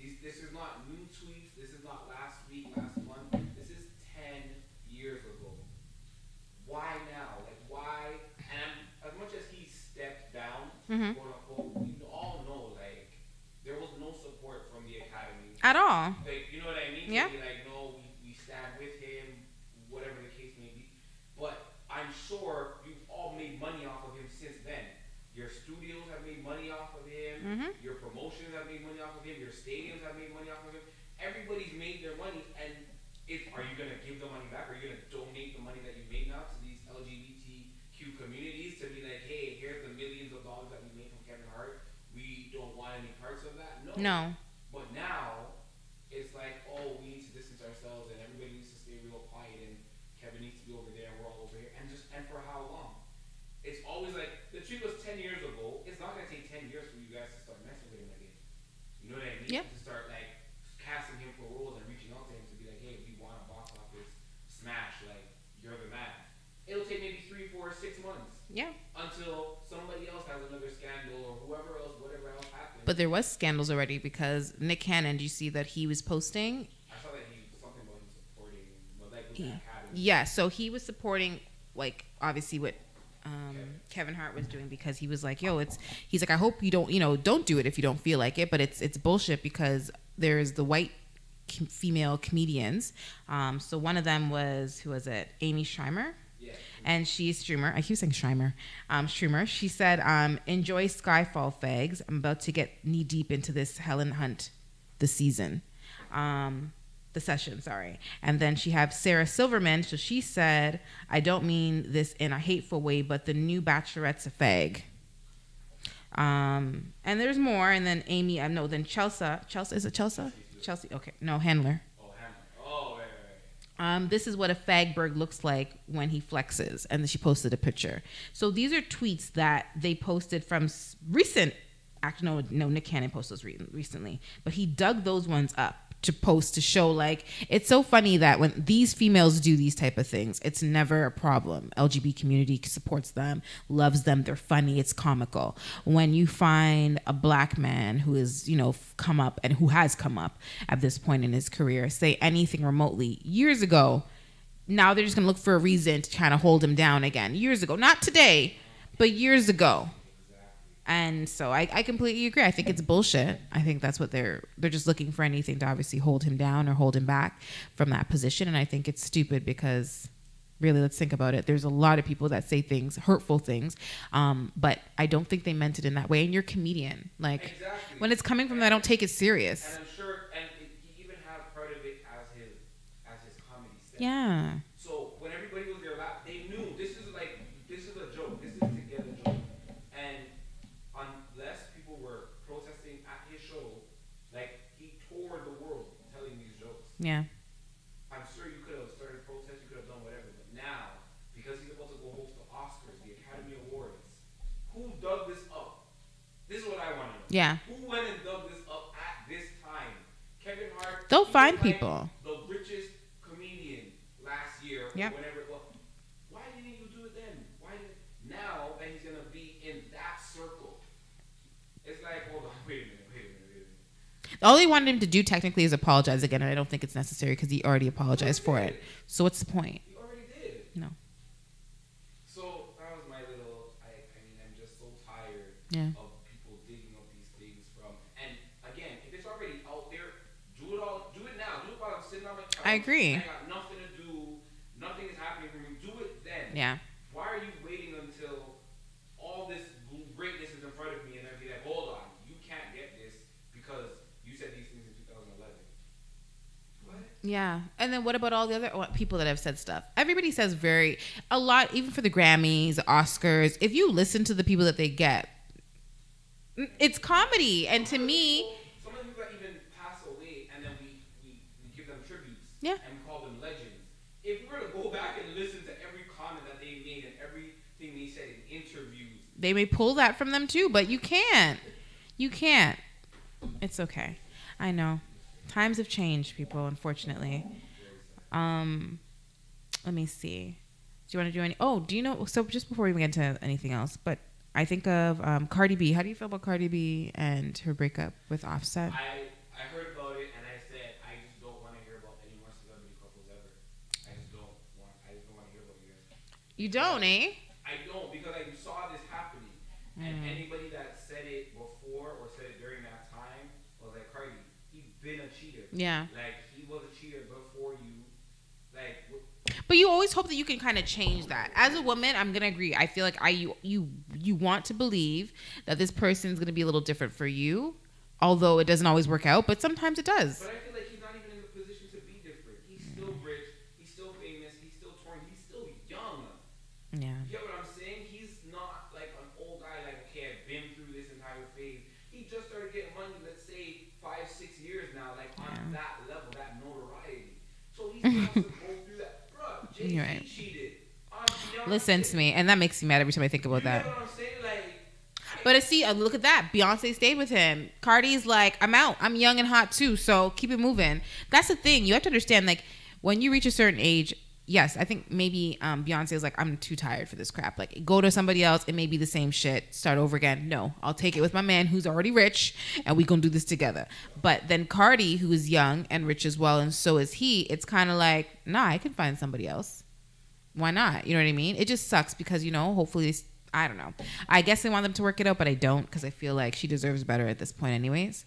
Speaker 3: This is not new tweets. This is not last week, last month. This is 10 years ago. Why now? Like, why? And as much as he stepped down, quote unquote, we all know, like, there was no support from the Academy.
Speaker 2: At all.
Speaker 3: Like, you know what I mean?
Speaker 2: Yeah.
Speaker 3: To be like, no, we stand with him, whatever the case may be. But I'm sure you've all made money off of him since then. Your studios have made money off of him. Your promotions have made money off of him. Your stadiums have made money off of him. Everybody's made their money. And are you going to give the money back? Are you going to donate the money that you made now to these LGBTQ communities to be like, hey, here's the millions of dollars that we made from Kevin Hart. We don't want any parts of that?
Speaker 2: No.
Speaker 3: But now, it's like, oh, we need to distance ourselves and everybody needs to stay real quiet and Kevin needs to be over there and we're all over here. And for how long? It's always like, the tweet was 10 years ago. It's not going to take 10 years for you guys to start messing with him again. You know what I mean?
Speaker 2: Yep.
Speaker 3: To start, like, casting him for roles and reaching out to him to be like, hey, we want a box office smash. Like, you're the man. It'll take maybe 3, 4, 6 months.
Speaker 2: Yeah.
Speaker 3: Until somebody else has another scandal or whoever else, whatever else happens.
Speaker 2: But there was scandals already because Nick Cannon, do you see that he was posting?
Speaker 3: I saw that something about him supporting, but like with the Academy.
Speaker 2: Yeah, so he was supporting, like, obviously what Kevin Hart was doing because he was like, he's like, I hope you don't do it if you don't feel like it, but it's bullshit because there's the white female comedians. So one of them was, who was it? Amy Schreimer.
Speaker 3: Yeah.
Speaker 2: And she's Schumer. I keep saying Schreimer. Schumer. She said, enjoy Skyfall, fags. I'm about to get knee deep into this Helen Hunt this season. The session, sorry. And then she have Sarah Silverman. So she said, I don't mean this in a hateful way, but the new Bachelorette's a fag. And there's more. And then Amy, then Chelsea, is it Chelsea? Chelsea, okay. No, Handler.
Speaker 3: Oh, Handler. Oh, right.
Speaker 2: This is what a fagberg looks like when he flexes. And then she posted a picture. So these are tweets that they posted from recent Actually, no, Nick Cannon posted those recently, but he dug those ones up to post to show like it's so funny that when these females do these type of things, it's never a problem. LGBT community supports them, loves them, they're funny, it's comical. When you find a black man who is, come up and who has come up at this point in his career, say anything remotely years ago, now they're just gonna look for a reason to kind of hold him down again. Years ago, not today, but years ago. And so I completely agree. I think it's bullshit. I think that's what they're just looking for, anything to obviously hold him down or hold him back from that position. And I think it's stupid because really, let's think about it. There's a lot of people that say things, hurtful things, but I don't think they meant it in that way. And you're a comedian. Like, exactly. When it's coming from them, I don't take it serious.
Speaker 3: And I'm sure, and he even had part of it as his comedy set.
Speaker 2: Yeah.
Speaker 3: So when everybody was there, they knew this is a joke. This is to get a joke. And unless people were protesting at his show, like he toured the world telling these jokes.
Speaker 2: Yeah.
Speaker 3: I'm sure you could have started protests, you could have done whatever, but now, because he's about to go host the Oscars, the Academy Awards, who dug this up? This is what I want to know.
Speaker 2: Yeah.
Speaker 3: Who went and dug this up at this time? Kevin Hart.
Speaker 2: They'll find people.
Speaker 3: The richest comedian last year,
Speaker 2: yep.
Speaker 3: Or whenever it was. Why didn't you do it then? Now that he's gonna be in that circle? It's like, hold on, wait a minute.
Speaker 2: All they wanted him to do technically is apologize again, and I don't think it's necessary because he already apologized for it. So what's the point?
Speaker 3: He already did.
Speaker 2: No.
Speaker 3: So that was my little. I mean, I'm just so tired of people digging up these things from. And again, if it's already out there, do it now. Do it while I'm sitting on my couch.
Speaker 2: I agree.
Speaker 3: I got nothing to do. Nothing is happening for me. Do it then.
Speaker 2: Yeah. Why
Speaker 3: are you waiting until all this greatness is in front of me and then be like, hold on, you can't get this because you said these things in 2011. What?
Speaker 2: Yeah. And then what about all the other people that have said stuff? Everybody says a lot, even for the Grammys, Oscars. If you listen to the people that they get, it's comedy. And to me,
Speaker 3: some of the people that even pass away and then we give them tributes.
Speaker 2: Yeah.
Speaker 3: And we call them legends. If we were to go back and listen to every comment that they made and everything they said in interviews,
Speaker 2: they may pull that from them too, but you can't. You can't. It's okay. I know. Times have changed, people, unfortunately. Let me see. Do you want to do any... Oh, do you know... So just before we get into anything else, but I think of Cardi B. How do you feel about Cardi B and her breakup with Offset?
Speaker 3: I heard about it and I said, I just don't want to hear about any more celebrity couples ever. I just don't want to hear about you guys.
Speaker 2: You don't, eh?
Speaker 3: I don't, because I saw this happening. And anybody that said it before or said it during that time was like, Cardi, he's been a cheater.
Speaker 2: Yeah.
Speaker 3: Like, he was a cheater before you. Like,
Speaker 2: but you always hope that you can kind of change that. As a woman, I'm gonna agree. I feel like you want to believe that this person is gonna be a little different for you, although it doesn't always work out. But sometimes it does.
Speaker 3: But I feel like he's not even in the position to be different. He's still rich. He's still famous. He's still touring. He's still young.
Speaker 2: Yeah.
Speaker 3: You get what I'm saying? He's not like an old guy. Like, okay, I've been through this entire phase. He just started getting money. Let's say 5-6 years now. Like on that level, that notoriety. So he's gonna have to go through that.
Speaker 2: You're right.
Speaker 3: Cheated.
Speaker 2: Listen to me, and that makes me mad every time I think about that.
Speaker 3: Know what I'm saying? Like,
Speaker 2: but see, look at that. Beyonce stayed with him. Cardi's like, I'm out. I'm young and hot too, so keep it moving. That's the thing. You have to understand, like, when you reach a certain age, yes, I think maybe Beyonce is like, I'm too tired for this crap. Like, go to somebody else. It may be the same shit. Start over again. No, I'll take it with my man who's already rich, and we gonna do this together. But then Cardi, who is young and rich as well, and so is he, it's kind of like, nah, I can find somebody else. Why not? You know what I mean? It just sucks because, hopefully, I don't know. I guess they want them to work it out, but I don't because I feel like she deserves better at this point anyways.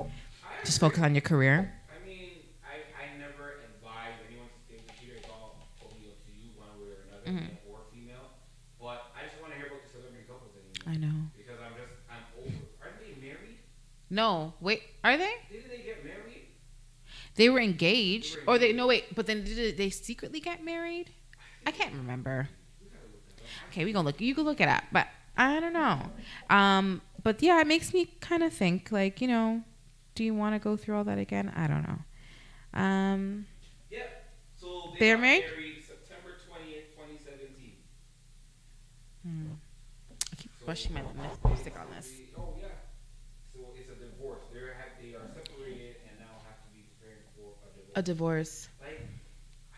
Speaker 2: Just focus on your career.
Speaker 3: I mean, I never advise anyone to stay with a cheater. It's all totally up to you, one way or another, male or female. But I just want to hear about the celebrity couples anymore.
Speaker 2: I know.
Speaker 3: Because I'm over. Aren't they married?
Speaker 2: No. Wait, are they?
Speaker 3: Didn't they get married?
Speaker 2: They were engaged. But then did they secretly get married? I can't remember. Okay, we gonna look. You can look it up, but I don't know. But yeah, it makes me kind of think, like, do you want to go through all that again? I don't know.
Speaker 3: Yeah. So
Speaker 2: they're
Speaker 3: got
Speaker 2: married
Speaker 3: September 20th, 2017.
Speaker 2: I keep brushing my lipstick on this.
Speaker 3: Oh yeah. So they are separated and now have to be preparing for a
Speaker 2: A
Speaker 3: divorce.
Speaker 2: divorce.
Speaker 3: Like, I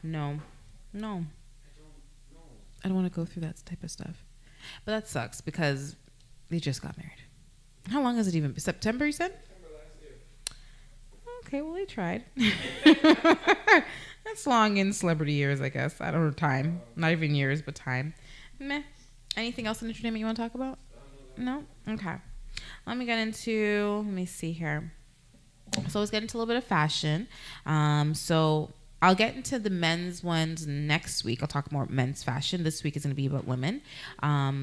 Speaker 3: don't
Speaker 2: No. No.
Speaker 3: I don't know.
Speaker 2: I don't want to go through that type of stuff. But that sucks because they just got married. How long has it even been? September, you said?
Speaker 3: September last year.
Speaker 2: Okay, well, they tried. That's long in celebrity years, I guess. I don't know, time. Not even years, but time. Meh. Anything else in entertainment you want to talk about? No? Okay. Let me see here. So let's get into a little bit of fashion. So I'll get into the men's ones next week. I'll talk more men's fashion. This week is going to be about women.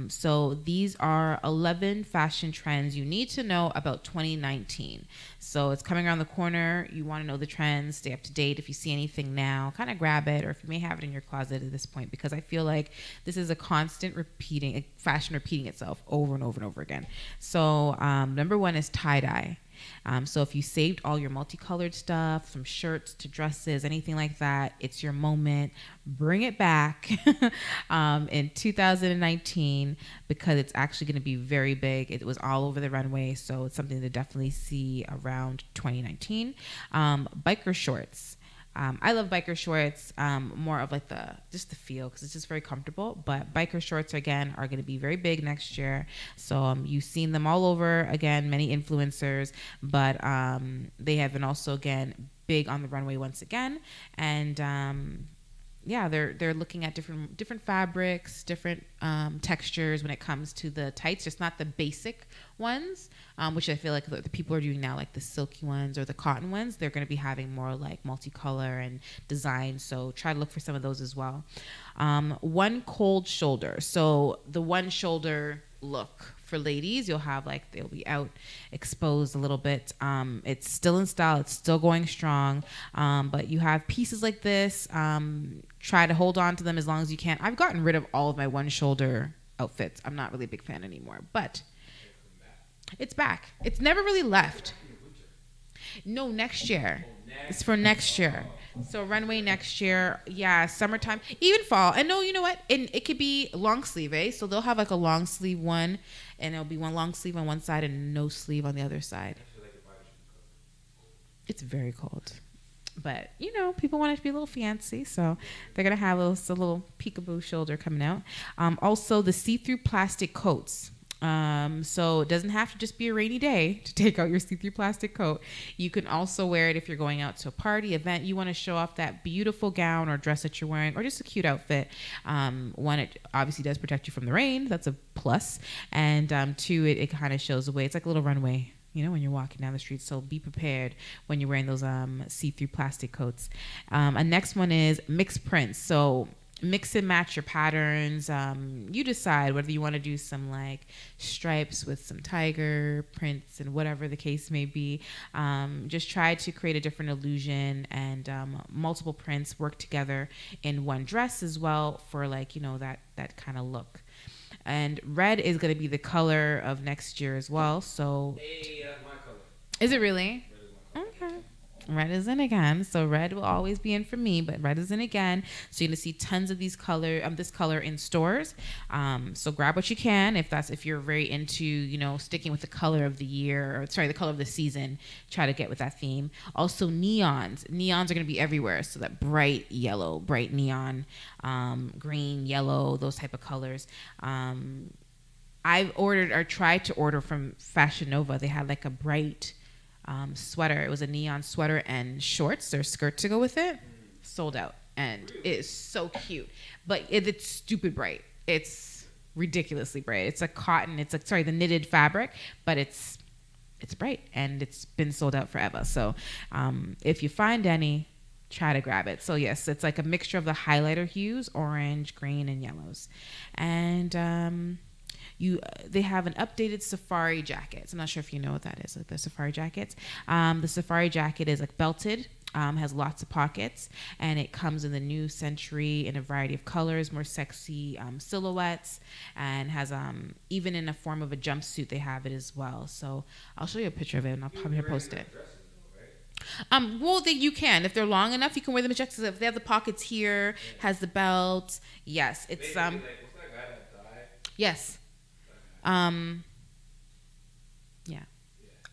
Speaker 2: So these are 11 fashion trends you need to know about 2019. So it's coming around the corner. You want to know the trends, stay up to date. If you see anything now, kind of grab it, or if you may have it in your closet at this point, because I feel like this is a constant fashion repeating itself over and over and over again. So number one is tie-dye. So if you saved all your multicolored stuff, from shirts to dresses, anything like that, it's your moment. Bring it back in 2019 because it's actually going to be very big. It was all over the runway, so it's something to definitely see around 2019. Biker shorts. I love biker shorts, more of like just the feel because it's just very comfortable. But biker shorts again are going to be very big next year. So you've seen them all over again, many influencers, but they have been also again big on the runway once again. And yeah, they're looking at different fabrics, different textures when it comes to the tights, just not the basic ones, which I feel like the people are doing now, like the silky ones or the cotton ones. They're going to be having more like multicolor and design, so try to look for some of those as well. One cold shoulder. So the one shoulder look for ladies, you'll have like they'll be out exposed a little bit. It's still in style, it's still going strong, but you have pieces like this. Try to hold on to them as long as you can. I've gotten rid of all of my one shoulder outfits. I'm not really a big fan anymore, but it's back. It's never really left. No, next year. It's for next year. So runway next year, yeah, summertime, even fall. And no, you know what? And it could be long sleeve, eh? So they'll have like a long sleeve one, and it'll be one long sleeve on one side and no sleeve on the other side. It's very cold. But, you know, people want it to be a little fancy, so they're going to have a little peekaboo shoulder coming out. Also, the see-through plastic coats. So it doesn't have to just be a rainy day to take out your see-through plastic coat. You can also wear it if you're going out to a party, event. You want to show off that beautiful gown or dress that you're wearing, or just a cute outfit. One, it obviously does protect you from the rain. That's a plus. And two, it kind of shows the way. It's like a little runway, you know, when you're walking down the street. So be prepared when you're wearing those see-through plastic coats. And next one is mixed prints. So mix and match your patterns. You decide whether you want to do some like stripes with some tiger prints and whatever the case may be. Just try to create a different illusion, and multiple prints work together in one dress as well for like, you know, that kind of look. And red is going to be the color of next year as well. So,
Speaker 3: Hey, that's my color.
Speaker 2: is it really?
Speaker 3: Red is my color.
Speaker 2: Okay. Red is in again. So red will always be in for me, but red is in again. So you're going to see tons of this color in stores. So grab what you can if you're very into, you know, sticking with the color of the year, the color of the season. Try to get with that theme. Also neons. Neons are going to be everywhere. So that bright yellow, bright neon, green, yellow, those type of colors. I've ordered or tried to order from Fashion Nova. They had like a bright sweater. It was a neon sweater and shorts or skirt to go with it. Sold out, and it is so cute, but it's stupid bright. It's ridiculously bright. It's a cotton. It's the knitted fabric, but it's bright, and it's been sold out forever. So if you find any, try to grab it. So yes, it's like a mixture of the highlighter hues, orange, green, and yellows, and they have an updated safari jacket. So I'm not sure if you know what that is, like the safari jackets. The safari jacket is like belted, has lots of pockets, and it comes in the new century in a variety of colors, more sexy silhouettes, and has even in a form of a jumpsuit they have it as well. So I'll show you a picture of it, and I'll probably post it. Well, you can. If they're long enough, you can wear them as dresses. If they have the pockets here, has the belt. Yes, it's
Speaker 3: Maybe, like, what's that guy that died?
Speaker 2: Yes. Yeah.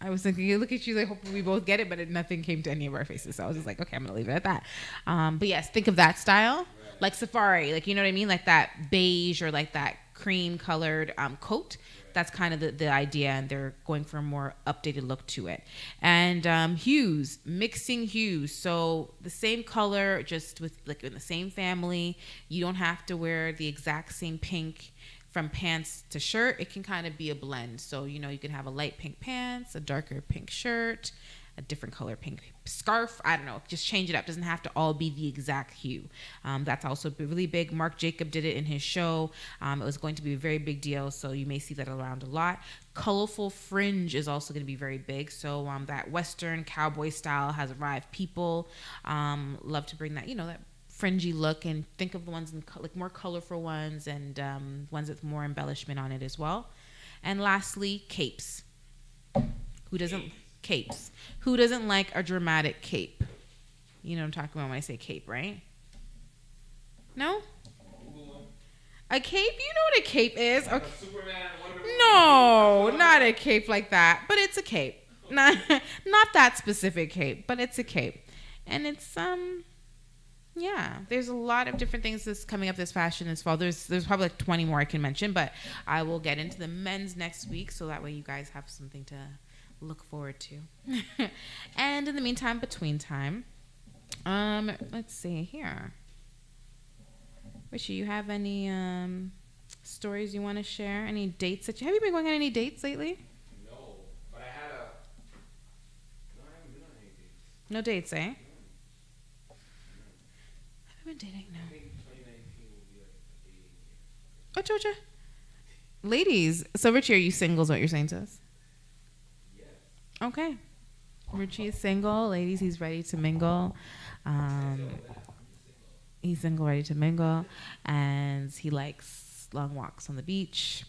Speaker 2: I was thinking, look at you, like, hoping we both get it, but nothing came to any of our faces. So I was just like, okay, I'm going to leave it at that. But yes, think of that style. Like safari, like, you know what I mean? Like that beige or like that cream colored coat. That's kind of the idea, and they're going for a more updated look to it. And hues, mixing hues. So the same color, just with like in the same family. You don't have to wear the exact same pink from pants to shirt. It can kind of be a blend. So, you know, you can have a light pink pants, a darker pink shirt, a different color pink scarf. I don't know. Just change it up. Doesn't have to all be the exact hue. That's also really big. Marc Jacob did it in his show. It was going to be a very big deal, so you may see that around a lot. Colorful fringe is also going to be very big. So that Western cowboy style has arrived. People love to bring that, you know, that fringy look, and think of the ones in like more colorful ones, and ones with more embellishment on it as well. And lastly, capes. Who doesn't... Capes. Who doesn't like a dramatic cape? You know what I'm talking about when I say cape, right? No? A cape? You know what a cape is? Okay. No, not a cape like that, but it's a cape. Not that specific cape, but it's a cape. And it's yeah, there's a lot of different things that's coming up this fashion this fall. There's probably like 20 more I can mention, but I will get into the men's next week, so that way you guys have something to look forward to. And in the meantime, between time, let's see here. Richie, you have any stories you want to share? Any dates that have you been going on any dates lately?
Speaker 3: No, but I had a. No, I haven't been on any dates.
Speaker 2: No dates, eh?
Speaker 3: No.
Speaker 2: I've been dating now.
Speaker 3: I think 2019 will be like a dating year.
Speaker 2: Oh, Georgia. Ladies, so Richie, are you single? Is what you're saying to us? Okay. Richie is single. Ladies, he's ready to mingle. He's single, ready to mingle. And he likes long walks on the beach.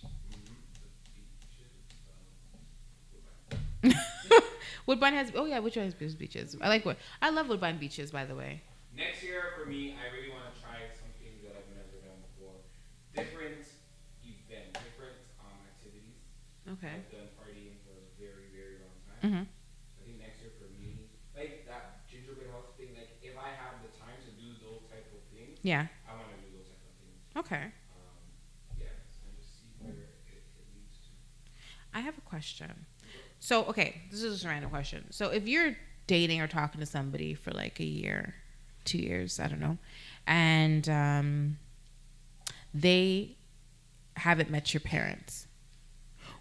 Speaker 2: Woodbine has... Oh, yeah. Which one has beaches? I love Woodbine beaches, by the way.
Speaker 3: Next year, for me, I really want to try something that I've never done before. Different event, different activities.
Speaker 2: Okay.
Speaker 3: I've done partying for a very, very long time.
Speaker 2: Mm-hmm.
Speaker 3: I think next year for me, like that gingerbread house thing, like if I have the time to do those type of things,
Speaker 2: Yeah.
Speaker 3: I want to do those type of things.
Speaker 2: Okay.
Speaker 3: Yeah, and just see where it leads to.
Speaker 2: I have a question. So, okay, this is just a random question. So, if you're dating or talking to somebody for like a year, 2 years, I don't know, and they haven't met your parents,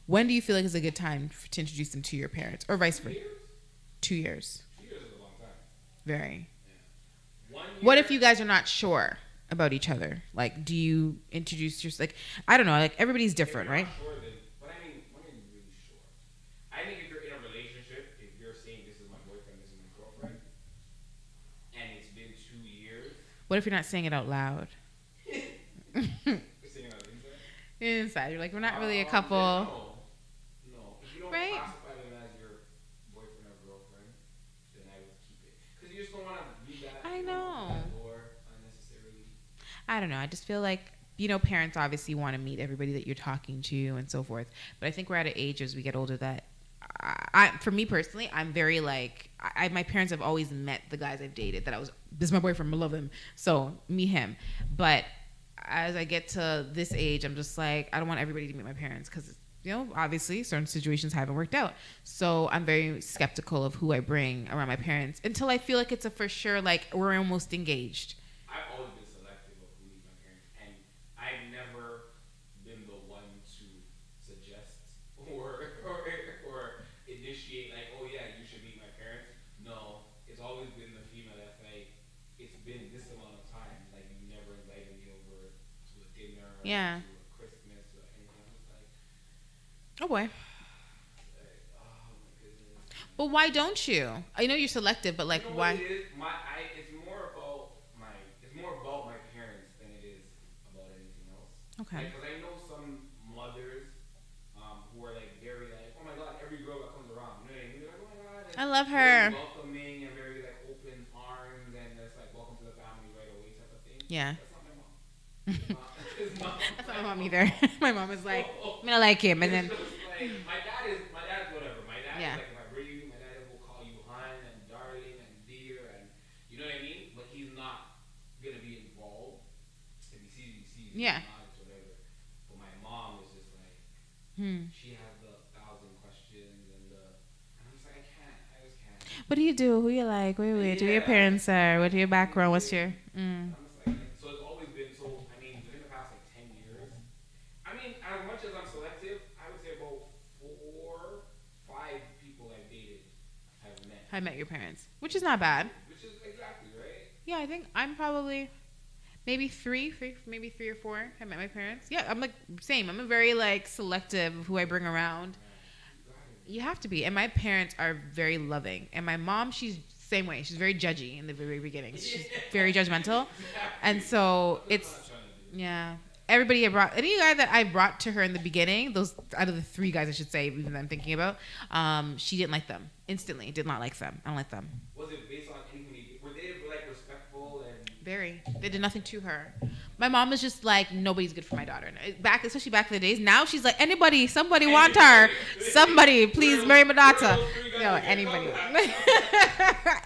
Speaker 2: when do you feel like is a good time to introduce them to your parents, or vice versa? 2 years.
Speaker 3: 2 years is a long time.
Speaker 2: Very.
Speaker 3: Yeah. 1 year.
Speaker 2: What if you guys are not sure about each other? Like, do you introduce your, like, I don't know, like everybody's different, right?
Speaker 3: Sure, then, but I mean, when are you really sure? I think if you're in a relationship, if you're saying this is my boyfriend, this is my girlfriend, and it's been 2 years.
Speaker 2: What if you're not saying it out loud?
Speaker 3: You're saying it on the inside?
Speaker 2: Inside, you're like, we're not really a couple.
Speaker 3: No. If you don't
Speaker 2: Right?
Speaker 3: classify them as your boyfriend or girlfriend, then I would keep it. Because you just don't want to leave that.
Speaker 2: I know.
Speaker 3: Door unnecessarily.
Speaker 2: I don't know. I just feel like, you know, parents obviously want to meet everybody that you're talking to and so forth. But I think we're at an age as we get older that, for me personally, I'm very like, my parents have always met the guys I've dated. This is my boyfriend, I love him. So, meet him. But as I get to this age, I'm just like, I don't want everybody to meet my parents because, you know, obviously certain situations haven't worked out. So I'm very skeptical of who I bring around my parents until I feel like it's a for sure, like we're almost engaged.
Speaker 3: I've always been selective of who meets my parents, and I've never been the one to suggest or initiate like, oh yeah, you should meet my parents. No, it's always been the female that's like, it's been this amount of time, like you never invited me over to a dinner,
Speaker 2: Yeah.
Speaker 3: to a Christmas, or anything. I'm just like,
Speaker 2: Oh boy.
Speaker 3: oh my goodness.
Speaker 2: But why don't you? I know you're selective, but like,
Speaker 3: You know
Speaker 2: why?
Speaker 3: what it is? It's more about my parents than it is about anything else.
Speaker 2: Okay.
Speaker 3: Because I know some mothers who are like very like, oh my god, every girl that comes around, you know what I mean? They're like, oh my god, like,
Speaker 2: I love
Speaker 3: very
Speaker 2: her.
Speaker 3: welcoming and very like open arms and it's like welcome to the family right away type of thing.
Speaker 2: Yeah.
Speaker 3: That's not my mom.
Speaker 2: That's not my mom either. My mom is like, I mean, I like him, and then
Speaker 3: it's just like, my dad is whatever. My dad
Speaker 2: Yeah.
Speaker 3: is like if I
Speaker 2: Yeah.
Speaker 3: honest, whatever. But my mom is just like, she has the 1,000 questions and I'm just like, I just can't.
Speaker 2: What do you do? Who you like? Wait. Who your parents are? What are your background? What's your?
Speaker 3: I'm just like, so it's always been so. I mean, within the past like 10 years, I mean, as much as I'm selective, I would say about 4, 5 people I've dated have met.
Speaker 2: I met your parents, which is not bad.
Speaker 3: Which is exactly right.
Speaker 2: Yeah, I think I'm probably maybe three or four. I met my parents. Yeah, I'm like same. I'm a very like selective of who I bring around. You have to be. And my parents are very loving. And my mom, she's same way. She's very judgy in the very beginning. She's very judgmental. And so it's, yeah. Everybody I brought, any guy that I brought to her in the beginning, those out of the 3 guys I should say, even that I'm thinking about, she didn't like them. Instantly, did not like them. I don't like them.
Speaker 3: Was it based on anything? Were they like respectful and?
Speaker 2: Very. They did nothing to her. My mom is just like, nobody's good for my daughter. Especially back in the days. Now she's like, somebody want her. Somebody, please marry my daughter. No, anybody.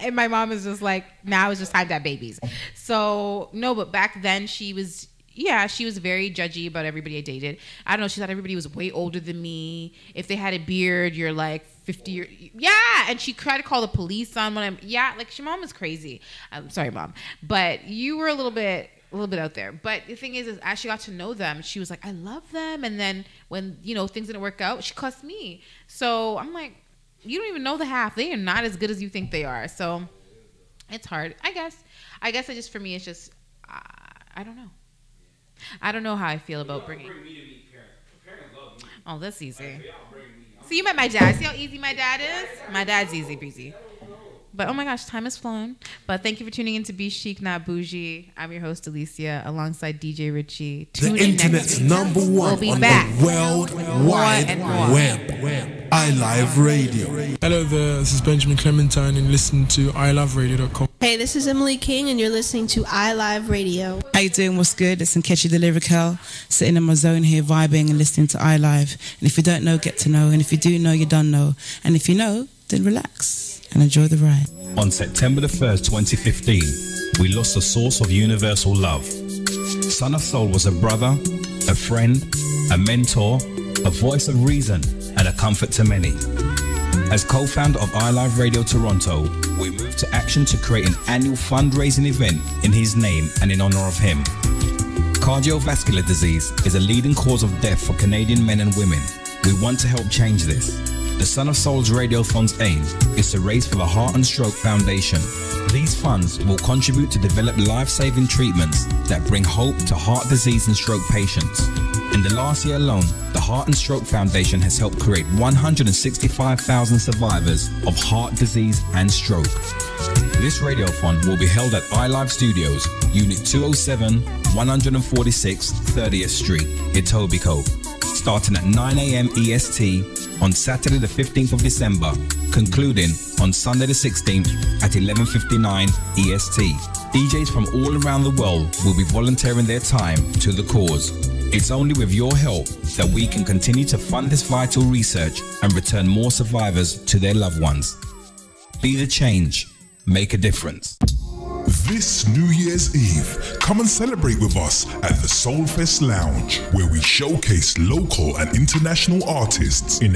Speaker 2: And my mom is just like, now it's just time to have babies. So, no, but back then she was very judgy about everybody I dated. I don't know, she thought everybody was way older than me. If they had a beard, you're like 50 years. Yeah, and she tried to call the police on when like your mom is crazy. I'm sorry, Mom. But you were a little bit out there. But the thing is as she got to know them, she was like, I love them. And then when, things didn't work out, she cussed me. So I'm like, you don't even know the half. They are not as good as you think they are. So it's hard. I guess for me, it's just, I don't know. I don't know how I feel about bringing.
Speaker 3: Bring me to meet parents. Parents love me.
Speaker 2: Oh, that's easy.
Speaker 3: Like, so bring me.
Speaker 2: So you met my dad. See how easy my dad is? My dad's easy breezy. But oh my gosh, time has flown. But thank you for tuning in to bChic, Not Bougie. I'm your host, Alicia, alongside DJ Richie.
Speaker 1: The internet's number one on the World Wide Web. iLive Radio.
Speaker 4: Hello there, this is Benjamin Clementine and listen to iLoveRadio.com.
Speaker 5: Hey, this is Emily King and you're listening to iLive Radio.
Speaker 6: How you doing? What's good? It's Nkechi the Lyrical, sitting in my zone here, vibing and listening to iLive. And if you don't know, get to know. And if you do know, you don't know. And if you know, then relax and enjoy the ride.
Speaker 7: On September the 1st, 2015, we lost a source of universal love. Son of Soul was a brother, a friend, a mentor, a voice of reason, and a comfort to many. As co-founder of iLive Radio Toronto, we moved to action to create an annual fundraising event in his name and in honor of him. Cardiovascular disease is a leading cause of death for Canadian men and women. We want to help change this. The Son of Soul's Radiothon's aim is to raise for the Heart and Stroke Foundation. These funds will contribute to develop life-saving treatments that bring hope to heart disease and stroke patients. In the last year alone, the Heart and Stroke Foundation has helped create 165,000 survivors of heart disease and stroke. This radiothon will be held at iLive Studios, Unit 207, 146 30th Street, Etobicoke, starting at 9 a.m. EST on Saturday the 15th of December, concluding on Sunday the 16th at 11:59 EST. DJs from all around the world will be volunteering their time to the cause. It's only with your help that we can continue to fund this vital research and return more survivors to their loved ones. Be the change. Make a difference.
Speaker 1: This New Year's Eve, come and celebrate with us at the Soulfest Lounge, where we showcase local and international artists in